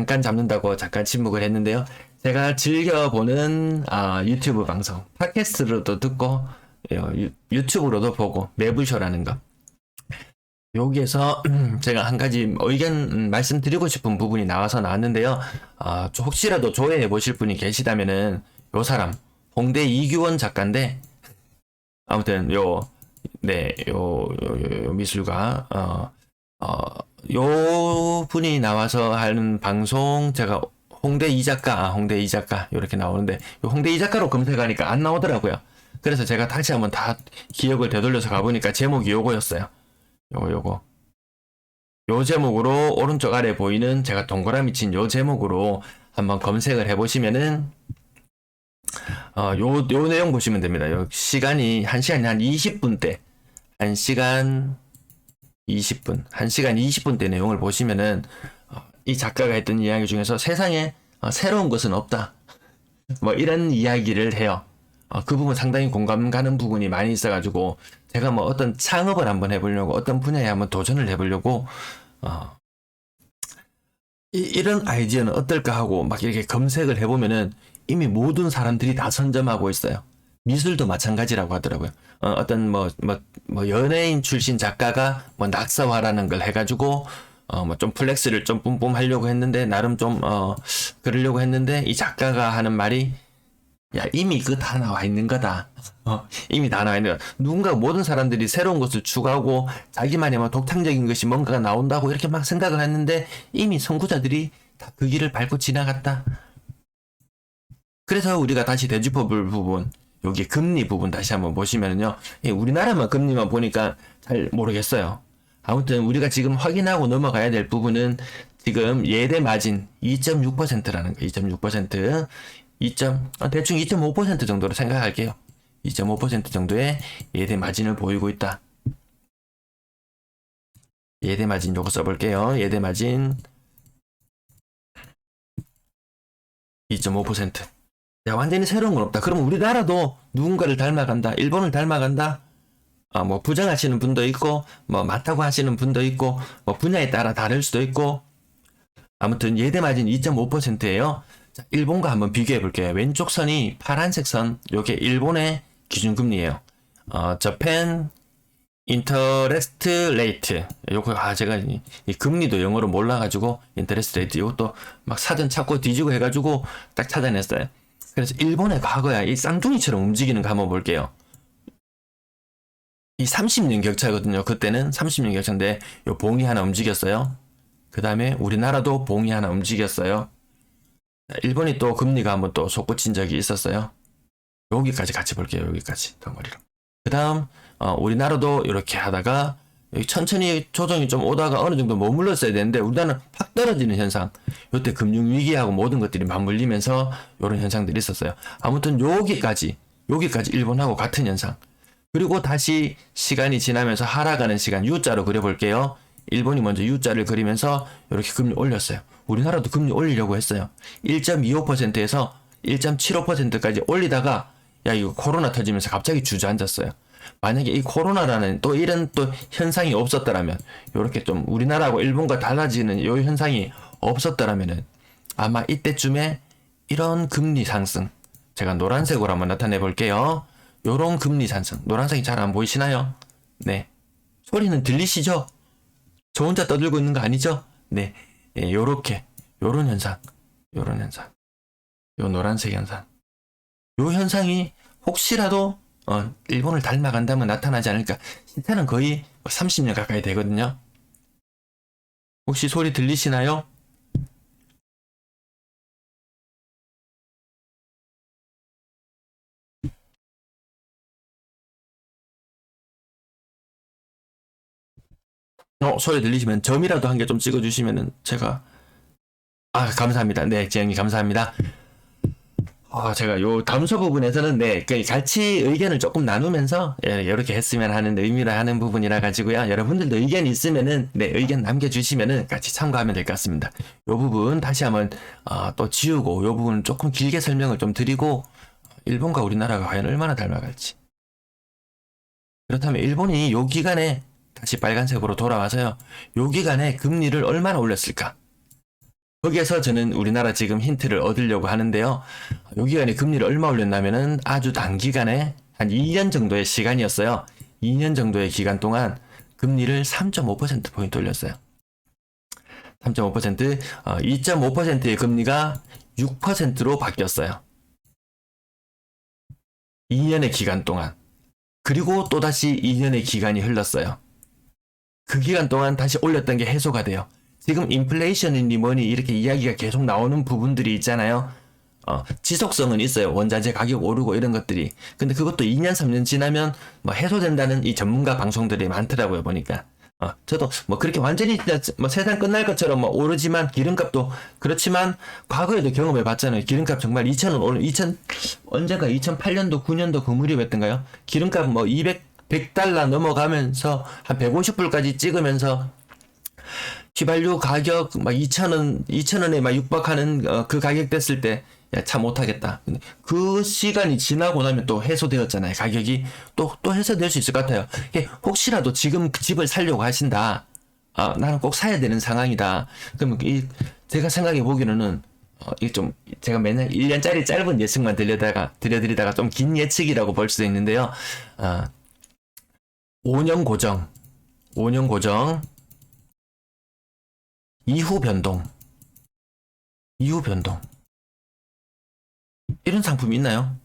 잠깐 잡는다고 잠깐 침묵을 했는데요. 제가 즐겨보는 유튜브 방송, 팟캐스트로도 듣고 유튜브로도 보고 매불쇼라는 거. 여기에서 제가 한 가지 의견 말씀드리고 싶은 부분이 나왔는데요. 혹시라도 조회해 보실 분이 계시다면은 요 사람 홍대 이규원 작가인데, 아무튼 요 미술가 요 분이 나와서 하는 방송, 제가 홍대 이 작가 이렇게 나오는데, 요 홍대 이 작가로 검색하니까 안 나오더라고요. 그래서 제가 다시 한번 다 기억을 되돌려서 가보니까 제목이 요거였어요. 요거 요 제목으로 오른쪽 아래 보이는 제가 동그라미 친 요 제목으로 한번 검색을 해보시면은 요 내용 보시면 됩니다. 요 시간이 1시간이 한 20분대 1시간 20분대 내용을 보시면은 이 작가가 했던 이야기 중에서 세상에 새로운 것은 없다, 뭐 이런 이야기를 해요. 그 부분 상당히 공감 가는 부분이 많이 있어가지고 제가 뭐 어떤 창업을 한번 해보려고, 어떤 분야에 한번 도전을 해보려고 이런 아이디어는 어떨까 하고 막 이렇게 검색을 해보면은 이미 모든 사람들이 다 선점하고 있어요. 미술도 마찬가지라고 하더라고요. 어떤 연예인 출신 작가가 뭐 낙서화라는 걸 해가지고 뭐 좀 플렉스를 좀 뿜뿜 하려고 했는데, 나름 좀 그러려고 했는데, 이 작가가 하는 말이, 야, 이미 그거 다 나와 있는 거다. 이미 다 나와 있는 거다. 누군가, 모든 사람들이 새로운 것을 추구하고 자기만의 뭐 독창적인 것이 뭔가가 나온다고 이렇게 막 생각을 했는데, 이미 선구자들이 다 그 길을 밟고 지나갔다. 그래서 우리가 다시 되짚어볼 부분, 여기 금리 부분 다시 한번 보시면요, 우리나라만 금리만 보니까 잘 모르겠어요. 아무튼 우리가 지금 확인하고 넘어가야 될 부분은, 지금 예대 마진 2.6%라는 거, 2.6%, 대충 2.5% 정도로 생각할게요. 2.5% 정도의 예대 마진을 보이고 있다. 예대 마진 요거 써볼게요. 예대 마진 2.5%. 야, 완전히 새로운 건 없다. 그러면 우리나라도 누군가를 닮아간다, 일본을 닮아간다. 뭐 부정하시는 분도 있고, 뭐 맞다고 하시는 분도 있고, 뭐 분야에 따라 다를 수도 있고, 아무튼 예대 마진 2.5%예요. 자, 일본과 한번 비교해 볼게요. 왼쪽 선이 파란색 선, 요게 일본의 기준금리예요. 저펜 인터레스트 레이트. 요거 제가 이 금리도 영어로 몰라가지고 인터레스트 레이트 이것도 막 사전 찾고 뒤지고 해가지고 딱 찾아냈어요. 그래서 일본의 과거야 이 쌍둥이처럼 움직이는 거 한번 볼게요. 이 30년 격차거든요. 그때는 30년 격차인데 요 봉이 하나 움직였어요. 그 다음에 우리나라도 봉이 하나 움직였어요. 일본이 또 금리가 한번 또 솟구친 적이 있었어요. 여기까지 같이 볼게요. 여기까지 덩어리로. 그 다음 우리나라도 이렇게 하다가 천천히 조정이 좀 오다가 어느 정도 머물렀어야 되는데, 우리나라는 팍 떨어지는 현상. 이때 금융위기하고 모든 것들이 맞물리면서 이런 현상들이 있었어요. 아무튼 여기까지 일본하고 같은 현상. 그리고 다시 시간이 지나면서 하락하는 시간, U자로 그려볼게요. 일본이 먼저 U자를 그리면서 이렇게 금리 올렸어요. 우리나라도 금리 올리려고 했어요. 1.25%에서 1.75%까지 올리다가, 야, 이거 코로나 터지면서 갑자기 주저앉았어요. 만약에 이 코로나라는 또 이런 또 현상이 없었더라면, 이렇게 좀 우리나라하고 일본과 달라지는 이 현상이 없었더라면은, 아마 이때쯤에 이런 금리 상승, 제가 노란색으로 한번 나타내 볼게요. 요런 금리 상승, 노란색이 잘 안 보이시나요? 네. 소리는 들리시죠? 저 혼자 떠들고 있는 거 아니죠? 네. 요렇게, 요런 현상, 요 노란색 현상. 요 현상이 혹시라도 일본을 닮아간다면 나타나지 않을까. 시차는 거의 30년 가까이 되거든요. 혹시 소리 들리시나요? 소리 들리시면 점이라도 한 개 좀 찍어주시면은 제가, 감사합니다. 네, 지영이 감사합니다. 제가 요 담소 부분에서는 같이 의견을 조금 나누면서 이렇게 했으면 하는 의미를 하는 부분이라 가지고요. 여러분들도 의견 있으면은 의견 남겨주시면은 같이 참고하면 될 것 같습니다. 요 부분 다시 한번 또 지우고, 요 부분 조금 길게 설명을 좀 드리고, 일본과 우리나라가 과연 얼마나 닮아갈지. 그렇다면 일본이 요 기간에 다시 빨간색으로 돌아와서요, 요 기간에 금리를 얼마나 올렸을까? 거기에서 저는 우리나라 지금 힌트를 얻으려고 하는데요. 요 기간에 금리를 얼마 올렸냐면은 아주 단기간에 한 2년 정도의 시간이었어요. 2년 정도의 기간 동안 금리를 3.5%포인트 올렸어요. 3.5%, 2.5%의 금리가 6%로 바뀌었어요. 2년의 기간 동안. 그리고 또다시 2년의 기간이 흘렀어요. 그 기간 동안 다시 올렸던 게 해소가 돼요. 지금 인플레이션이니 뭐니 이렇게 이야기가 계속 나오는 부분들이 있잖아요. 지속성은 있어요. 원자재 가격 오르고 이런 것들이. 근데 그것도 2년, 3년 지나면 뭐 해소된다는 이 전문가 방송들이 많더라고요, 보니까. 저도 뭐 그렇게 완전히 뭐 세상 끝날 것처럼 뭐 오르지만 기름값도 그렇지만 과거에도 경험해 봤잖아요. 기름값 정말 2,000원 오른 2008년도 9년도 그 무렵이었던가요? 기름값 뭐 100달러 넘어가면서 한 150불까지 찍으면서 휘발유 가격 막 2,000원에 막 육박하는 그 가격 됐을 때 야, 참 못하겠다. 근데 그 시간이 지나고 나면 또 해소되었잖아요. 가격이 또 해소될 수 있을 것 같아요. 혹시라도 지금 그 집을 살려고 하신다. 나는 꼭 사야 되는 상황이다. 그러면 제가 생각해 보기로는 이게 좀 제가 맨날 1년짜리 짧은 예측만 들려드리다가 좀 긴 예측이라고 볼 수도 있는데요. 5년 고정, 5년 고정, 이후 변동. 이런 상품 있나요?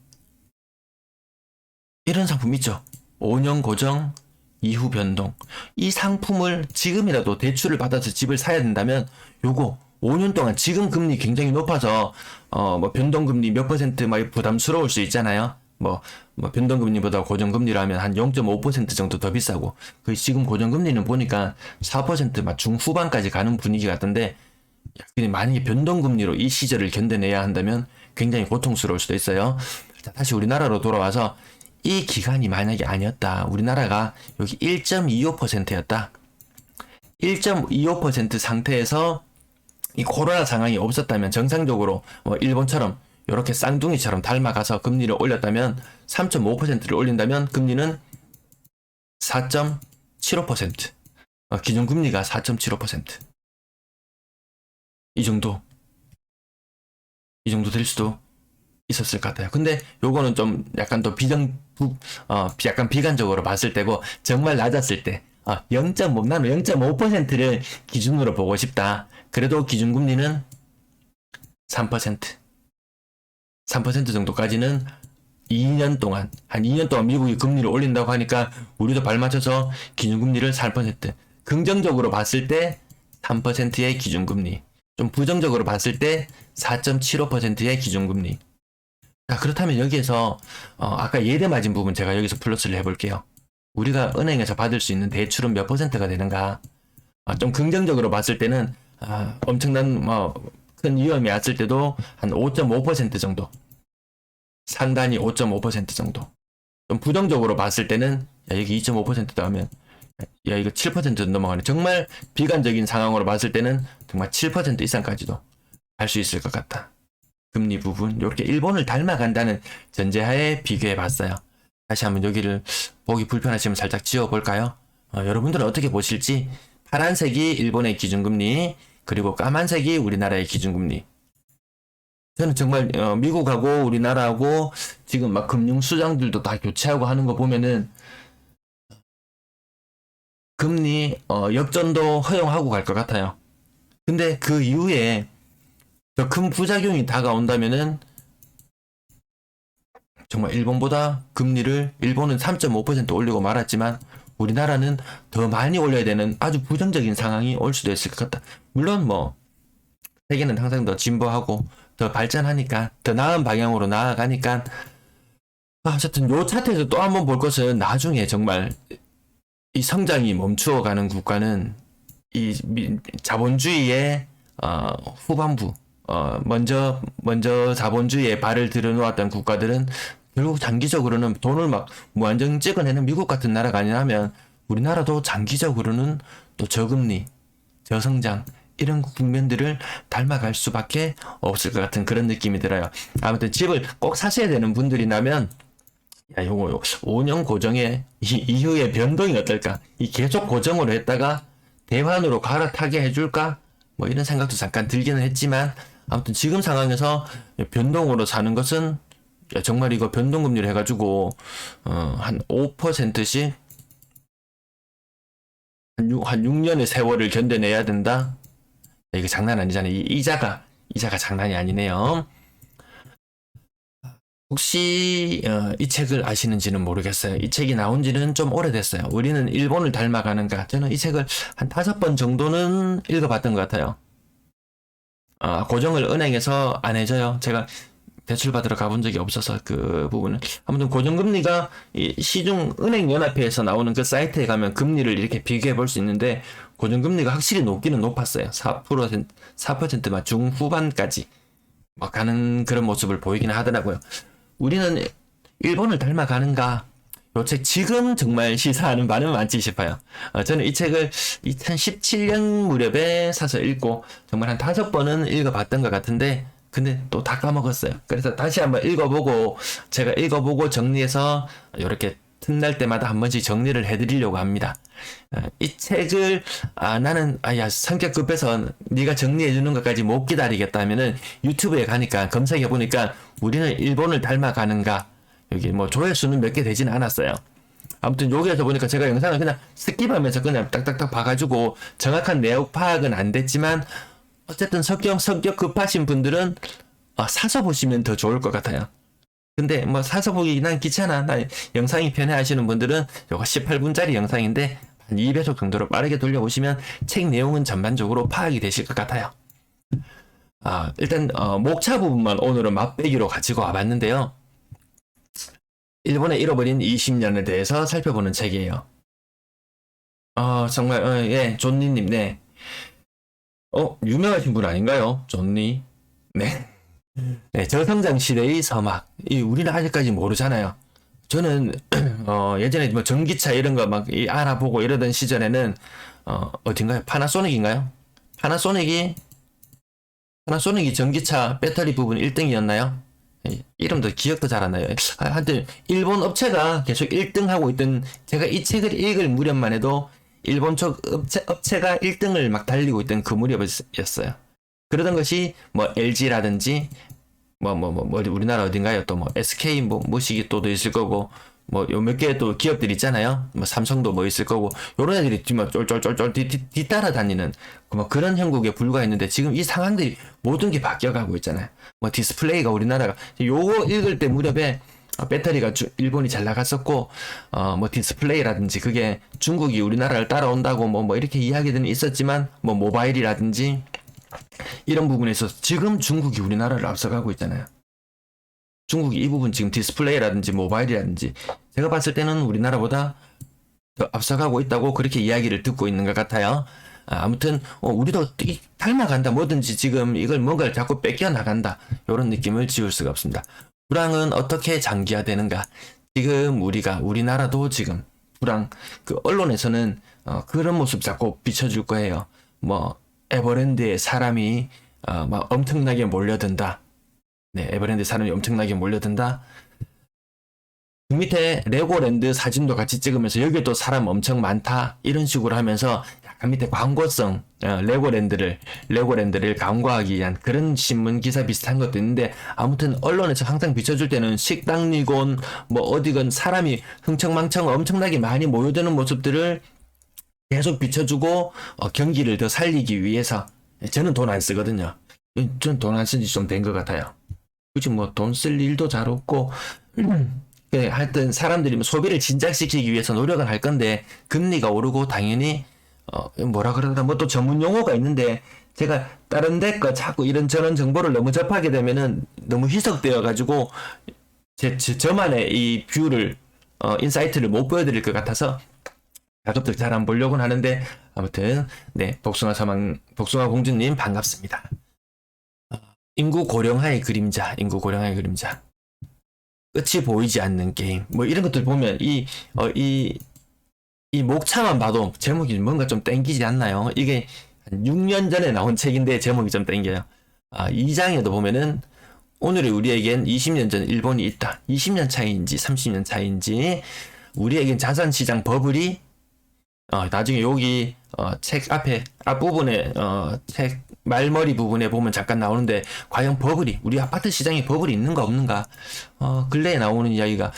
이런 상품 있죠. 5년 고정, 이후 변동. 이 상품을 지금이라도 대출을 받아서 집을 사야 된다면 요거 5년 동안 지금 금리 굉장히 높아서 뭐 변동금리 몇 퍼센트 막 부담스러울 수 있잖아요. 뭐 변동금리보다 고정금리로 하면 한 0.5% 정도 더 비싸고 그 지금 고정금리는 보니까 4%막 중후반까지 가는 분위기 같던데 만약에 변동금리로 이 시절을 견뎌내야 한다면 굉장히 고통스러울 수도 있어요. 자, 다시 우리나라로 돌아와서 이 기간이 만약에 아니었다. 우리나라가 여기 1.25%였다. 1.25% 상태에서 이 코로나 상황이 없었다면 정상적으로 일본처럼 이렇게 쌍둥이처럼 닮아가서 금리를 올렸다면 3.5%를 올린다면 금리는 4.75%. 기준금리가 4.75%. 이 정도 될 수도 있었을 것 같아요. 근데 요거는 좀 약간 또 약간 비관적으로 봤을 때고, 정말 낮았을 때, 0.5, 나는 0.5%를 기준으로 보고 싶다. 그래도 기준금리는 3%. 3% 정도까지는 2년 동안, 한 2년 동안 미국이 금리를 올린다고 하니까 우리도 발맞춰서 기준금리를 3%. 긍정적으로 봤을 때 3%의 기준금리. 좀 부정적으로 봤을 때 4.75%의 기준금리. 자, 그렇다면 여기에서 아까 예대 맞은 부분 제가 여기서 플러스를 해볼게요. 우리가 은행에서 받을 수 있는 대출은 몇 퍼센트가 되는가? 좀 긍정적으로 봤을 때는 엄청난 큰 위험이 왔을 때도 한 5.5% 정도. 상단이 5.5% 정도. 좀 부정적으로 봤을 때는 여기 2.5%도 하면 이거 7% 넘어가네. 정말 비관적인 상황으로 봤을 때는 정말 7% 이상까지도 할 수 있을 것 같다. 금리 부분 이렇게 일본을 닮아간다는 전제하에 비교해 봤어요. 다시 한번 여기를 보기 불편하시면 살짝 지워볼까요? 여러분들은 어떻게 보실지. 파란색이 일본의 기준금리, 그리고 까만색이 우리나라의 기준금리. 저는 정말 미국하고 우리나라하고 지금 막 금융수장들도 다 교체하고 하는 거 보면은 금리 역전도 허용하고 갈 것 같아요. 근데 그 이후에 더 큰 부작용이 다가온다면은 정말 일본보다 일본은 3.5% 올리고 말았지만 우리나라는 더 많이 올려야 되는 아주 부정적인 상황이 올 수도 있을 것 같다. 물론 세계는 항상 더 진보하고 더 발전하니까 더 나은 방향으로 나아가니까 어쨌든 요 차트에서 또 한번 볼 것은 나중에 정말 이 성장이 멈추어가는 국가는 이 자본주의의 후반부 먼저 자본주의에 발을 들여놓았던 국가들은 결국 장기적으로는 돈을 막 무한정 찍어내는 미국 같은 나라가 아니라면 우리나라도 장기적으로는 또 저금리, 저성장 이런 국면들을 닮아갈 수밖에 없을 것 같은 그런 느낌이 들어요. 아무튼 집을 꼭 사셔야 되는 분들이라면 요거 5년 고정의 이후의 변동이 어떨까? 이 계속 고정으로 했다가 대환으로 갈아타게 해줄까? 뭐 이런 생각도 잠깐 들기는 했지만 아무튼 지금 상황에서 변동으로 사는 것은 정말 이거 변동금리를 해가지고 한 5%씩 한 6년의 세월을 견뎌내야 된다. 이거 장난 아니잖아요. 이자가 장난이 아니네요. 혹시 이 책을 아시는지는 모르겠어요. 이 책이 나온 지는 좀 오래됐어요. 우리는 일본을 닮아가는가. 저는 이 책을 한 5번 정도는 읽어봤던 것 같아요. 고정을 은행에서 안 해줘요. 제가 대출 받으러 가본 적이 없어서 그 부분은. 아무튼 고정금리가 이 시중은행연합회에서 나오는 그 사이트에 가면 금리를 이렇게 비교해 볼 수 있는데 고정금리가 확실히 높기는 높았어요. 4%만 중후반까지 뭐 가는 그런 모습을 보이긴 하더라고요. 우리는 일본을 닮아가는가? 이 책 지금 정말 시사하는 바는 많지 싶어요. 저는 이 책을 2017년 무렵에 사서 읽고 정말 한 5번은 읽어봤던 것 같은데 근데 또 다 까먹었어요. 그래서 다시 한번 제가 읽어보고 정리해서 이렇게 틈날 때마다 한 번씩 정리를 해드리려고 합니다. 이 책을 나는 성격 급해서 네가 정리해주는 것까지 못 기다리겠다 하면은 유튜브에 가니까 검색해보니까 우리는 일본을 닮아가는가 여기 뭐 조회수는 몇 개 되지는 않았어요. 아무튼 여기에서 보니까 제가 영상을 그냥 스킵하면서 그냥 딱딱딱 봐가지고 정확한 내용 파악은 안 됐지만 어쨌든 성격 급하신 분들은 사서 보시면 더 좋을 것 같아요. 근데 뭐 사서 보기 난 귀찮아. 나 영상이 편해 하시는 분들은 이거 18분짜리 영상인데 한 2배속 정도로 빠르게 돌려보시면 책 내용은 전반적으로 파악이 되실 것 같아요. 일단 목차 부분만 오늘은 맛배기로 가지고 와봤는데요. 일본의 잃어버린 20년에 대해서 살펴보는 책이에요. 정말 예, 존니님, 네. 유명하신 분 아닌가요? 존니. 네. 네, 저성장 시대의 서막. 우리는 아직까지 모르잖아요. 저는, 예전에 뭐 전기차 이런 거 막 알아보고 이러던 시절에는, 어딘가요? 파나소닉인가요? 파나소닉이 전기차 배터리 부분 1등이었나요? 이름도 기억도 잘 안 나요. 하여튼, 일본 업체가 계속 1등하고 있던, 제가 이 책을 읽을 무렵만 해도 일본 쪽 업체가 1등을 막 달리고 있던 그 무렵이었어요. 그러던 것이 뭐 LG라든지 뭐 우리나라 어딘가요? 또 뭐 SK 뭐 무식이 또 있을 거고 뭐 요 몇 개 또 기업들 있잖아요. 뭐 삼성도 뭐 있을 거고 요런 애들이 막 쫄쫄쫄쫄 뒤따라 다니는 뭐 그런 형국에 불과했는데 지금 이 상황들이 모든 게 바뀌어가고 있잖아요. 뭐 디스플레이가 우리나라가 요거 읽을 때 무렵에 배터리가 일본이 잘 나갔었고 뭐 디스플레이라든지 그게 중국이 우리나라를 따라온다고 뭐 이렇게 이야기들은 있었지만 뭐 모바일이라든지 이런 부분에서 지금 중국이 우리나라를 앞서가고 있잖아요. 중국이 이 부분 지금 디스플레이라든지 모바일이라든지 제가 봤을 때는 우리나라보다 더 앞서가고 있다고 그렇게 이야기를 듣고 있는 것 같아요. 아무튼 우리도 닮아간다 뭐든지 지금 이걸 뭔가를 자꾸 뺏겨 나간다 이런 느낌을 지울 수가 없습니다. 불황은 어떻게 장기화되는가? 지금 우리나라도 지금 불황 그 언론에서는 그런 모습 자꾸 비춰줄 거예요. 뭐 에버랜드에 사람이 막 엄청나게 몰려든다. 네, 에버랜드 사람이 엄청나게 몰려든다. 그 밑에 레고랜드 사진도 같이 찍으면서 여기도 사람 엄청 많다. 이런 식으로 하면서 약간 밑에 광고성 레고랜드를 광고하기 위한 그런 신문 기사 비슷한 것도 있는데 아무튼 언론에서 항상 비춰줄 때는 식당이건 뭐 어디건 사람이 흥청망청 엄청나게 많이 모여드는 모습들을 계속 비춰주고 경기를 더 살리기 위해서 저는 돈 안 쓰거든요. 저는 돈 안 쓴 지 좀 된 것 같아요. 굳이 뭐 돈 쓸 일도 잘 없고 하여튼 사람들이 소비를 진작시키기 위해서 노력은 할 건데 금리가 오르고 당연히 뭐라 그러다 뭐 또 전문 용어가 있는데 제가 다른 데 거 자꾸 이런 저런 정보를 너무 접하게 되면은 너무 희석되어 가지고 저만의 이 뷰를 인사이트를 못 보여드릴 것 같아서 가급적 잘 안 보려고는 하는데 아무튼 네 복숭아 공주님 반갑습니다. 인구 고령화의 그림자 끝이 보이지 않는 게임 뭐 이런 것들 보면 이 목차만 봐도 제목이 뭔가 좀 땡기지 않나요? 이게 한 6년 전에 나온 책인데 제목이 좀 땡겨요. 2장에도 보면은 오늘의 우리에겐 20년 전 일본이 있다. 20년 차이인지 30년 차이인지 우리에겐 자산시장 버블이 나중에 여기 책 앞에 앞부분에 책 말머리 부분에 보면 잠깐 나오는데 과연 버블이 우리 아파트 시장에 버블이 있는가 없는가 근래에 나오는 이야기가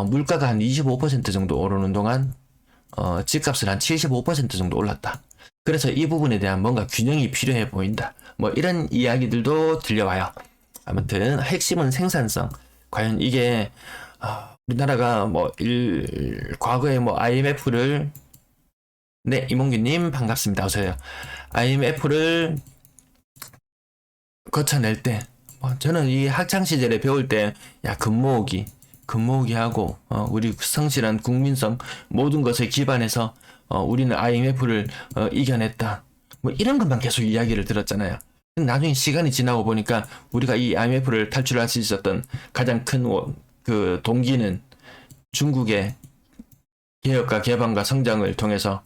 물가가 한 25% 정도 오르는 동안 집값은 한 75% 정도 올랐다. 그래서 이 부분에 대한 뭔가 균형이 필요해 보인다. 뭐 이런 이야기들도 들려와요. 아무튼 핵심은 생산성. 과연 이게 우리나라가 뭐 과거에 뭐 IMF를 네, 이몽규님 반갑습니다. 어서요. IMF를 거쳐낼 때, 저는 이 학창 시절에 배울 때, 야 금모으기 하고 우리 성실한 국민성 모든 것에 기반해서 우리는 IMF를 이겨냈다. 뭐 이런 것만 계속 이야기를 들었잖아요. 나중에 시간이 지나고 보니까 우리가 이 IMF를 탈출할 수 있었던 가장 큰 그 동기는 중국의 개혁과 개방과 성장을 통해서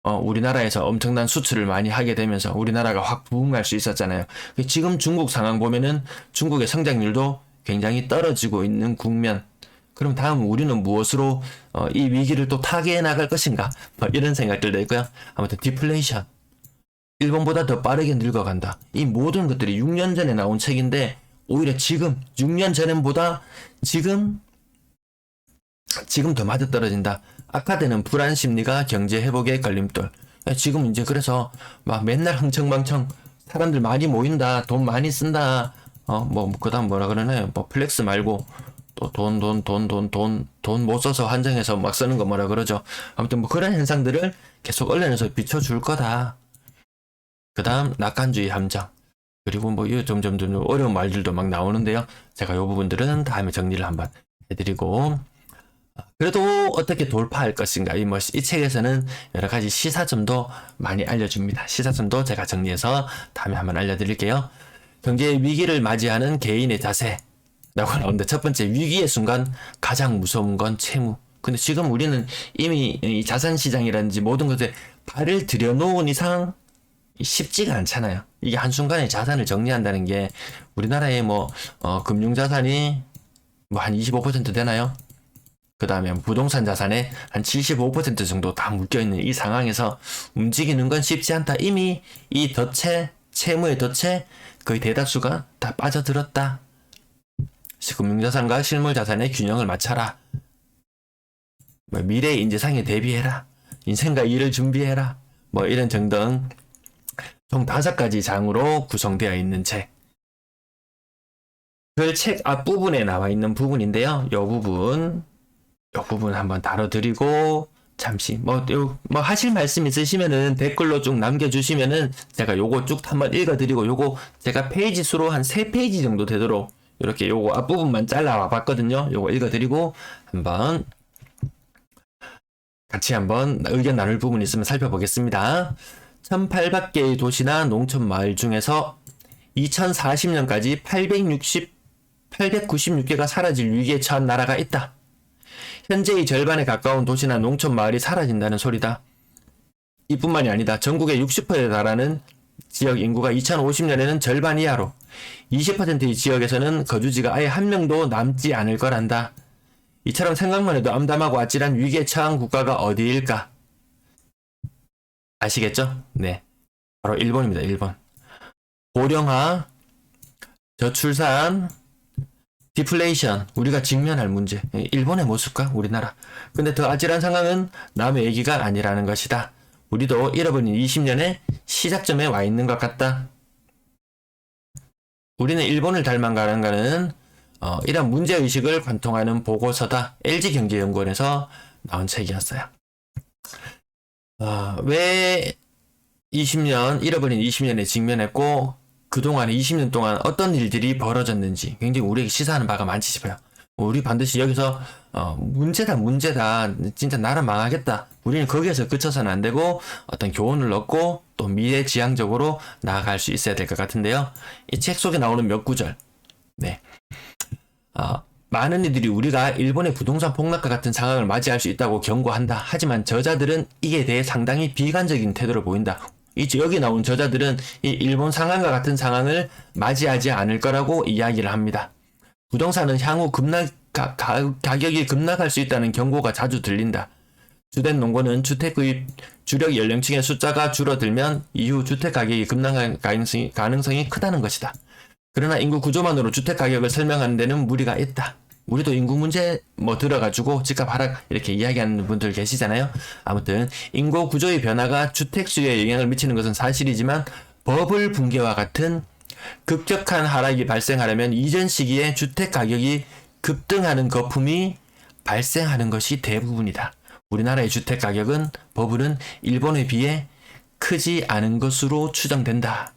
우리나라에서 엄청난 수출을 많이 하게 되면서 우리나라가 확 부흥할 수 있었잖아요. 지금 중국 상황 보면은 중국의 성장률도 굉장히 떨어지고 있는 국면. 그럼 다음 우리는 무엇으로 이 위기를 또 타개해 나갈 것인가? 뭐 이런 생각들도 있고요. 아무튼 디플레이션. 일본보다 더 빠르게 늙어간다. 이 모든 것들이 6년 전에 나온 책인데 오히려 지금 6년 전보다 지금 더 맞아떨어진다. 악화되는 불안 심리가 경제 회복의 걸림돌. 지금 이제 그래서 막 맨날 흥청망청 사람들 많이 모인다, 돈 많이 쓴다, 그다음 뭐라 그러나요? 뭐 플렉스 말고 또 돈 못 써서 한정해서 막 쓰는 거 뭐라 그러죠. 아무튼 뭐 그런 현상들을 계속 언론에서 비춰줄 거다. 그다음 낙관주의 함정. 그리고 뭐 점점 어려운 말들도 막 나오는데요. 제가 요 부분들은 다음에 정리를 한번 해드리고. 그래도 어떻게 돌파할 것인가 이 책에서는 여러 가지 시사점도 많이 알려줍니다. 시사점도 제가 정리해서 다음에 한번 알려드릴게요. 경제 위기를 맞이하는 개인의 자세라고 나오는데 첫 번째 위기의 순간 가장 무서운 건 채무. 근데 지금 우리는 이미 이 자산시장이라든지 모든 것에 발을 들여놓은 이상 쉽지가 않잖아요. 이게 한순간에 자산을 정리한다는 게 우리나라의 금융자산이 한 25% 되나요? 그 다음에 부동산 자산의 한 75% 정도 다 묶여있는 이 상황에서 움직이는 건 쉽지 않다. 이미 이 채무의 덫에 거의 대다수가 다 빠져들었다. 금융자산과 실물자산의 균형을 맞춰라. 미래의 인재상에 대비해라. 인생과 일을 준비해라. 이런 등등 총 5가지 장으로 구성되어 있는 책. 그 책 앞부분에 나와 있는 부분인데요. 이 부분 한번 다뤄드리고 잠시 하실 말씀 있으시면은 댓글로 쭉 남겨주시면은 제가 요거 쭉 한번 읽어드리고 요거 제가 페이지 수로 한 3페이지 정도 되도록 이렇게 요거 앞부분만 잘라와 봤거든요. 요거 읽어드리고 한번 같이 한번 의견 나눌 부분 있으면 살펴보겠습니다. 1,800개의 도시나 농촌 마을 중에서 2040년까지 896개가 사라질 위기에 처한 나라가 있다. 현재의 절반에 가까운 도시나 농촌 마을이 사라진다는 소리다. 이뿐만이 아니다. 전국의 60%에 달하는 지역 인구가 2050년에는 절반 이하로 20%의 지역에서는 거주지가 아예 한 명도 남지 않을 거란다. 이처럼 생각만 해도 암담하고 아찔한 위기에 처한 국가가 어디일까? 아시겠죠? 네. 바로 일본입니다. 일본. 고령화, 저출산, 디플레이션, 우리가 직면할 문제. 일본의 모습과 우리나라. 근데 더 아찔한 상황은 남의 얘기가 아니라는 것이다. 우리도 잃어버린 20년의 시작점에 와 있는 것 같다. 우리는 일본을 닮아가는 것은 이런 문제의식을 관통하는 보고서다. LG경제연구원에서 나온 책이었어요. 왜 잃어버린 20년에 직면했고 그동안 20년 동안 어떤 일들이 벌어졌는지 굉장히 우리에게 시사하는 바가 많지 싶어요. 우리 반드시 여기서 문제다 진짜 나라 망하겠다. 우리는 거기에서 그쳐서는 안 되고 어떤 교훈을 얻고 또 미래지향적으로 나아갈 수 있어야 될 것 같은데요. 이 책 속에 나오는 몇 구절. 네. 많은 이들이 우리가 일본의 부동산 폭락과 같은 상황을 맞이할 수 있다고 경고한다. 하지만 저자들은 이에 대해 상당히 비관적인 태도를 보인다. 여기 나온 저자들은 이 일본 상황과 같은 상황을 맞이하지 않을 거라고 이야기를 합니다. 부동산은 향후 가격이 급락할 수 있다는 경고가 자주 들린다. 주된 논거는 주택 구입 주력 연령층의 숫자가 줄어들면 이후 주택 가격이 급락할 가능성이 크다는 것이다. 그러나 인구 구조만으로 주택 가격을 설명하는 데는 무리가 있다. 우리도 인구 문제 들어가지고 집값 하락 이렇게 이야기하는 분들 계시잖아요. 아무튼 인구 구조의 변화가 주택 수요에 영향을 미치는 것은 사실이지만 버블 붕괴와 같은 급격한 하락이 발생하려면 이전 시기에 주택 가격이 급등하는 거품이 발생하는 것이 대부분이다. 우리나라의 주택 가격은 버블은 일본에 비해 크지 않은 것으로 추정된다.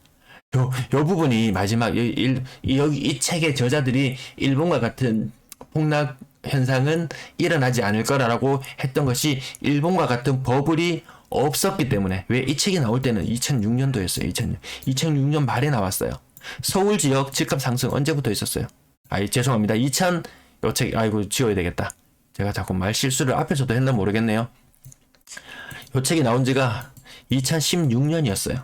요 부분이 마지막 이 책의 저자들이 일본과 같은 폭락 현상은 일어나지 않을 거라고 했던 것이 일본과 같은 버블이 없었기 때문에. 왜 이 책이 나올 때는 2006년도였어요. 2006년 말에 나왔어요. 서울 지역 집값 상승 언제부터 있었어요? 죄송합니다. 요 책 지워야 되겠다. 제가 자꾸 말 실수를 앞에서도 했나 모르겠네요. 요 책이 나온 지가 2016년이었어요.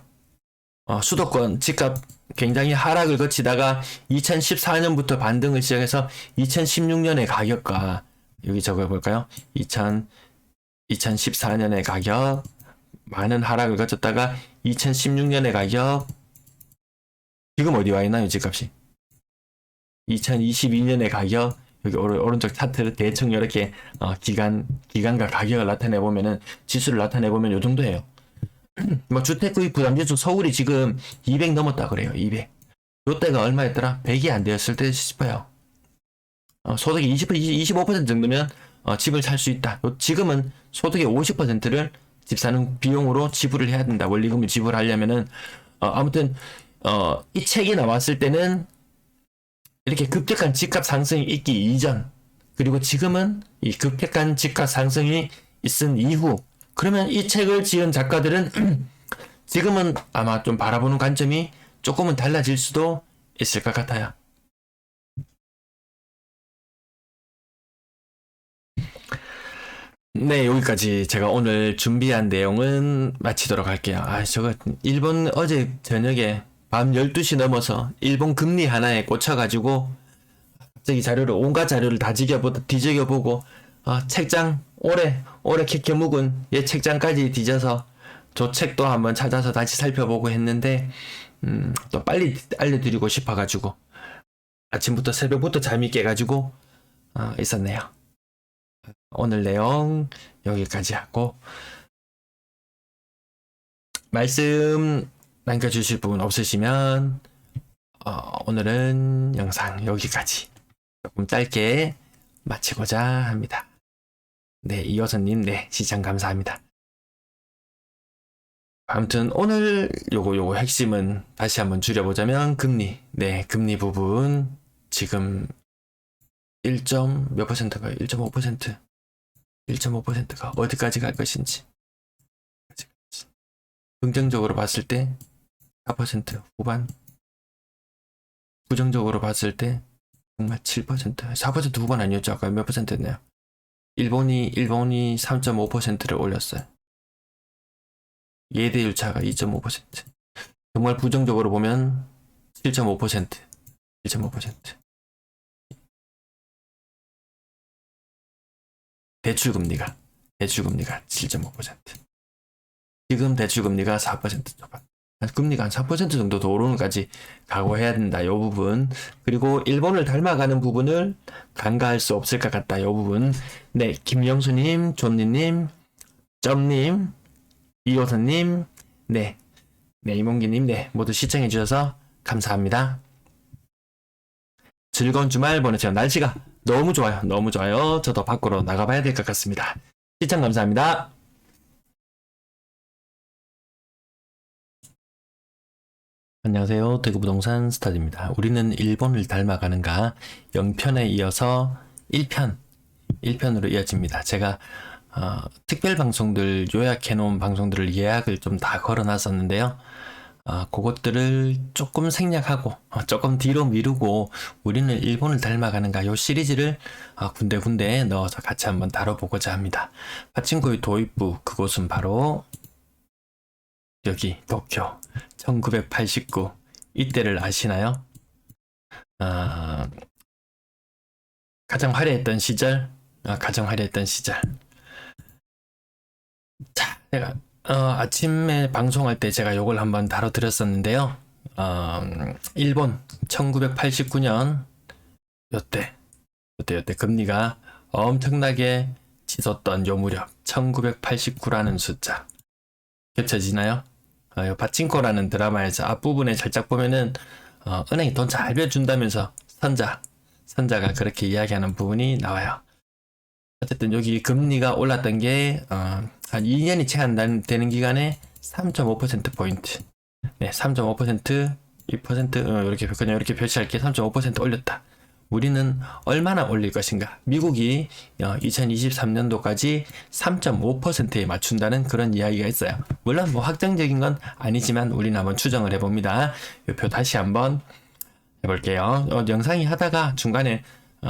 수도권 집값 굉장히 하락을 거치다가 2014년부터 반등을 시작해서 2016년의 가격과 여기 적어볼까요? 2014년의 가격 많은 하락을 거쳤다가 2016년의 가격 지금 어디 와 있나요? 집값이 2022년의 가격 여기 오른쪽 차트를 대충 이렇게 기간과 가격을 나타내보면은 지수를 나타내보면 요 정도예요. 주택 구입 부담 지수 서울이 지금 200 넘었다 그래요. 200. 요때가 얼마였더라? 100이 안 되었을 때 싶어요. 소득이 25% 정도면 집을 살 수 있다. 지금은 소득의 50%를 집 사는 비용으로 지불을 해야 된다. 원리금을 지불하려면은 아무튼 이 책이 나왔을 때는 이렇게 급격한 집값 상승이 있기 이전, 그리고 지금은 이 급격한 집값 상승이 있은 이후. 그러면 이 책을 지은 작가들은 지금은 아마 좀 바라보는 관점이 조금은 달라질 수도 있을 것 같아요. 네, 여기까지 제가 오늘 준비한 내용은 마치도록 할게요. 일본 어제 저녁에 밤 12시 넘어서 일본 금리 하나에 꽂혀가지고 갑자기 온갖 자료를 다 뒤적여보고 책장 오래 캐캐 묵은 책장까지 뒤져서 저 책도 한번 찾아서 다시 살펴보고 했는데 또 빨리 알려드리고 싶어가지고 아침부터 새벽부터 잠이 깨가지고 있었네요. 오늘 내용 여기까지 하고 말씀 남겨주실 분 없으시면 오늘은 영상 여기까지 조금 짧게 마치고자 합니다. 네, 이호선님, 네, 시청 감사합니다. 아무튼 오늘 요거 핵심은 다시 한번 줄여보자면 금리 부분 지금 1. 몇 %가 1.5%, 1.5%가 어디까지 갈 것인지, 긍정적으로 봤을 때 4% 후반, 부정적으로 봤을 때 정말 7%, 4% 후반 아니었죠? 아까 몇 %였나요? 일본이 3.5%를 올렸어요. 예대율 차가 2.5%. 정말 부정적으로 보면 7.5%, 1.5%. 대출금리가 7.5%. 지금 대출금리가 4% 초반. 금리가 한 4% 정도 더 오르는까지 각오해야 된다. 요 부분. 그리고 일본을 닮아가는 부분을 간과할 수 없을 것 같다. 요 부분. 네, 김영수님, 존니님, 점님, 이호선님, 네, 이몽기님, 네, 모두 시청해주셔서 감사합니다. 즐거운 주말 보내세요. 날씨가 너무 좋아요. 너무 좋아요. 저도 밖으로 나가봐야 될 것 같습니다. 시청 감사합니다. 안녕하세요. 대구부동산 스타드입니다. 우리는 일본을 닮아가는가 0편에 이어서 1편으로 이어집니다. 제가 특별 방송들 요약해놓은 방송들을 예약을 좀 다 걸어놨었는데요. 그것들을 조금 생략하고 조금 뒤로 미루고 우리는 일본을 닮아가는가 요 시리즈를 군데군데 넣어서 같이 한번 다뤄보고자 합니다. 파친코의 도입부 그곳은 바로 여기 도쿄 1989 이때를 아시나요? 가장 화려했던 시절 제가 아침에 방송할 때 제가 요걸 한번 다뤄드렸었는데요. 일본 1989년 요때 금리가 엄청나게 치솟던 요 무렵 1989라는 숫자 겹쳐지나요? 요 파친코라는 드라마에서 앞부분에 살짝 보면은 은행이 돈 잘 빌려준다면서 선자가 그렇게 이야기하는 부분이 나와요. 어쨌든 여기 금리가 올랐던 게 한 2년이 채 안 되는 기간에 3.5%포인트. 네, 3.5%, 2%, 이렇게 그냥 이렇게 표시할게. 3.5% 올렸다. 우리는 얼마나 올릴 것인가? 미국이 2023년도까지 3.5%에 맞춘다는 그런 이야기가 있어요. 물론 뭐 확정적인 건 아니지만 우리는 한번 추정을 해봅니다. 이 표 다시 한번 해볼게요. 영상이 하다가 중간에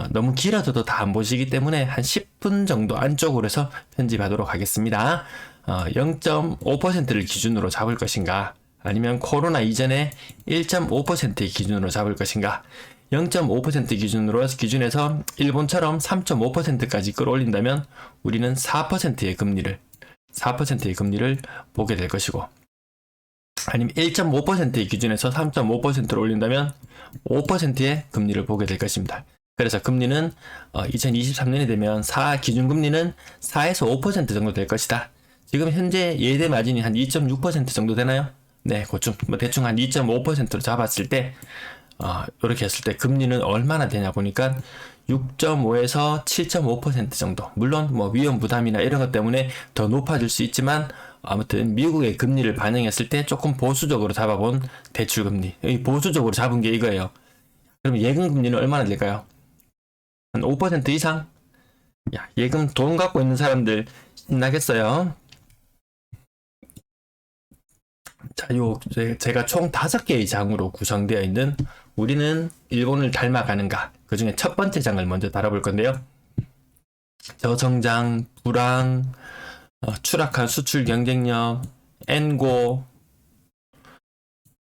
너무 길어져도 다 안 보시기 때문에 한 10분 정도 안쪽으로 해서 편집하도록 하겠습니다. 0.5%를 기준으로 잡을 것인가? 아니면 코로나 이전에 1.5%의 기준으로 잡을 것인가? 0.5% 기준에서 일본처럼 3.5%까지 끌어올린다면 우리는 4%의 금리를 보게 될 것이고, 아니면 1.5%의 기준에서 3.5%를 올린다면 5%의 금리를 보게 될 것입니다. 그래서 금리는 2023년이 되면 기준금리는 4에서 5% 정도 될 것이다. 지금 현재 예대 마진이 한 2.6% 정도 되나요? 네, 그쯤 대충 한 2.5%로 잡았을 때 이렇게 했을 때 금리는 얼마나 되냐 보니까 6.5에서 7.5% 정도. 물론 뭐 위험 부담이나 이런 것 때문에 더 높아질 수 있지만 아무튼 미국의 금리를 반영했을 때 조금 보수적으로 잡아본 대출 금리. 보수적으로 잡은 게 이거예요. 그럼 예금 금리는 얼마나 될까요? 한 5% 이상? 야, 예금 돈 갖고 있는 사람들 신나겠어요. 자, 제가 총 5개의 장으로 구성되어 있는 우리는 일본을 닮아가는가? 그 중에 첫 번째 장을 먼저 다뤄볼 건데요. 저성장, 불황, 추락한 수출 경쟁력, 엔고,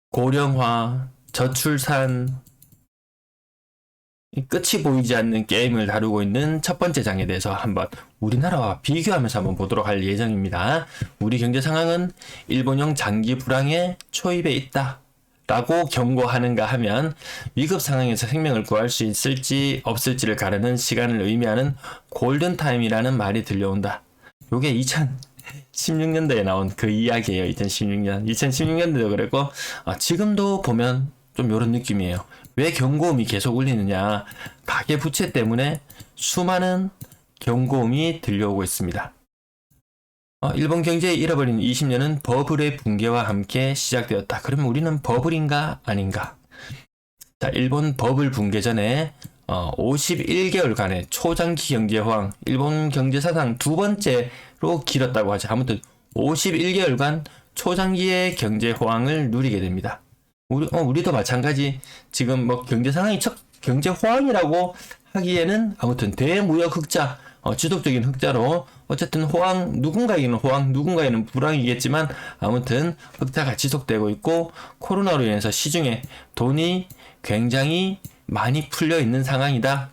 고령화, 저출산, 끝이 보이지 않는 게임을 다루고 있는 첫 번째 장에 대해서 한번 우리나라와 비교하면서 한번 보도록 할 예정입니다. 우리 경제 상황은 일본형 장기 불황의 초입에 있다 라고 경고하는가 하면 위급 상황에서 생명을 구할 수 있을지 없을지를 가르는 시간을 의미하는 골든타임이라는 말이 들려온다. 요게 2016년도에 나온 그 이야기예요. 2016년도도 그랬고 지금도 보면 좀 이런 느낌이에요. 왜 경고음이 계속 울리느냐? 가계부채 때문에 수많은 경고음이 들려오고 있습니다. 일본 경제의 잃어버린 20년은 버블의 붕괴와 함께 시작되었다. 그러면 우리는 버블인가 아닌가? 자, 일본 버블 붕괴 전에 51개월간의 초장기 경제 호황, 일본 경제 사상 두 번째로 길었다고 하죠. 아무튼 51개월간 초장기의 경제 호황을 누리게 됩니다. 우리도 마찬가지. 지금 뭐 경제 상황이 경제 호황이라고 하기에는 아무튼 대무역 흑자, 지속적인 흑자로 어쨌든 호황, 누군가에게는 호황, 누군가에는 불황이겠지만 아무튼 흑자가 지속되고 있고 코로나로 인해서 시중에 돈이 굉장히 많이 풀려 있는 상황이다.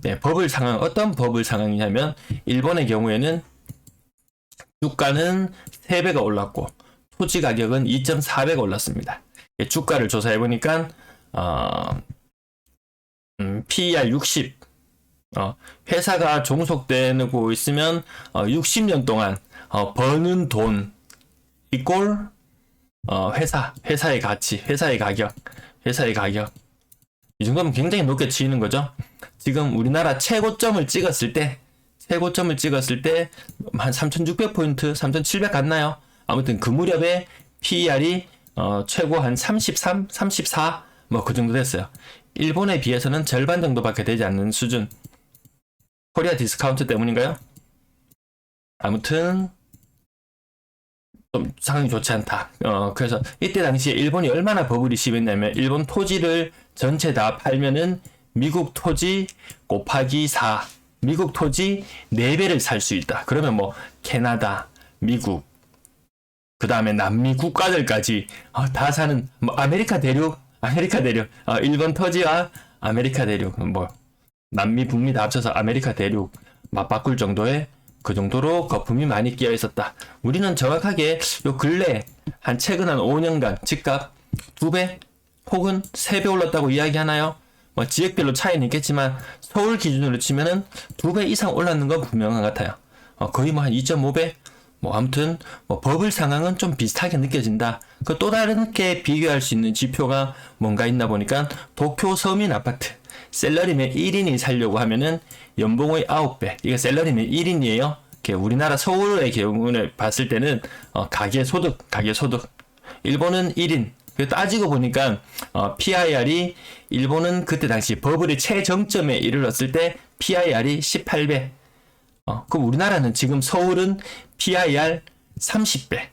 네, 버블 상황, 어떤 버블 상황이냐면 일본의 경우에는 주가는 3배가 올랐고 토지 가격은 2.4배가 올랐습니다. 주가를 조사해보니까 PER 60, 회사가 종속되고 있으면 60년 동안 버는 돈 이꼴 회사의 가치, 회사의 가격 이 정도면 굉장히 높게 치이는 거죠. 지금 우리나라 최고점을 찍었을 때 한 3,600포인트, 3,700 갔나요? 아무튼 그 무렵에 PER이 최고 한 33, 34 뭐 그 정도 됐어요. 일본에 비해서는 절반 정도밖에 되지 않는 수준. 코리아 디스카운트 때문인가요? 아무튼 좀 상황이 좋지 않다. 그래서 이때 당시에 일본이 얼마나 버블이 심했냐면 일본 토지를 전체 다 팔면은 미국 토지 곱하기 4, 미국 토지 4배를 살 수 있다. 그러면 뭐 캐나다, 미국, 그 다음에 남미 국가들까지 다 사는 뭐 아메리카 대륙, 일본 토지와 아메리카 대륙, 뭐 남미, 북미 다 합쳐서 아메리카 대륙 맞바꿀 정도의 그 정도로 거품이 많이 끼어 있었다. 우리는 정확하게 요 근래 최근 한 5년간 집값 2배 혹은 3배 올랐다고 이야기하나요? 뭐 지역별로 차이는 있겠지만 서울 기준으로 치면은 2배 이상 올랐는 건 분명한 것 같아요. 거의 뭐 한 2.5배? 뭐 아무튼 뭐 버블 상황은 좀 비슷하게 느껴진다. 그 또 다르게 비교할 수 있는 지표가 뭔가 있나 보니까 도쿄 서민 아파트 셀러리맨 1인이 살려고 하면은 연봉의 9배. 이게 셀러리맨 1인이에요. 우리나라 서울의 경우를 봤을 때는 가계소득. 일본은 1인. 따지고 보니까 PIR이 일본은 그때 당시 버블의 최정점에 이르렀을 때 PIR이 18배. 그럼 우리나라는 지금 서울은 PIR 30배.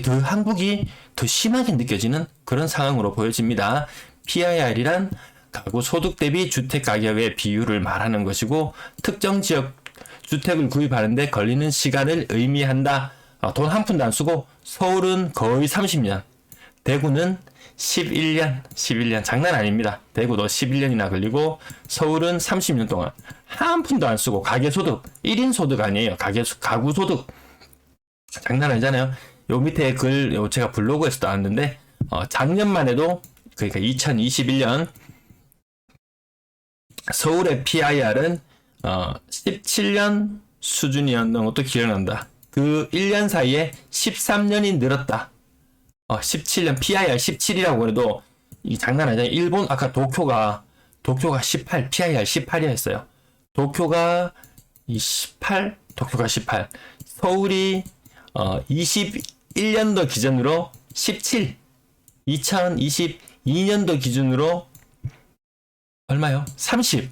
더 한국이 더 심하게 느껴지는 그런 상황으로 보여집니다. PIR이란 가구 소득 대비 주택 가격의 비율을 말하는 것이고 특정 지역 주택을 구입하는데 걸리는 시간을 의미한다. 돈 한 푼도 안 쓰고 서울은 거의 30년, 대구는 11년 장난 아닙니다. 대구도 11년이나 걸리고 서울은 30년 동안 한 푼도 안 쓰고 가계소득 1인 소득 아니에요. 가구 소득 장난 아니잖아요. 요 밑에 글 제가 블로그에서 나왔는데 작년만 해도 그러니까 2021년 서울의 PIR은 17년 수준이었던 것도 기억난다. 그 1년 사이에 13년이 늘었다. 17년 PIR 17이라고 해도 이 장난 아니잖아요. 일본 아까 도쿄가 18 PIR 18이었어요. 도쿄가 18 서울이 21년도 기준으로 17 2022년도 기준으로 얼마요? 30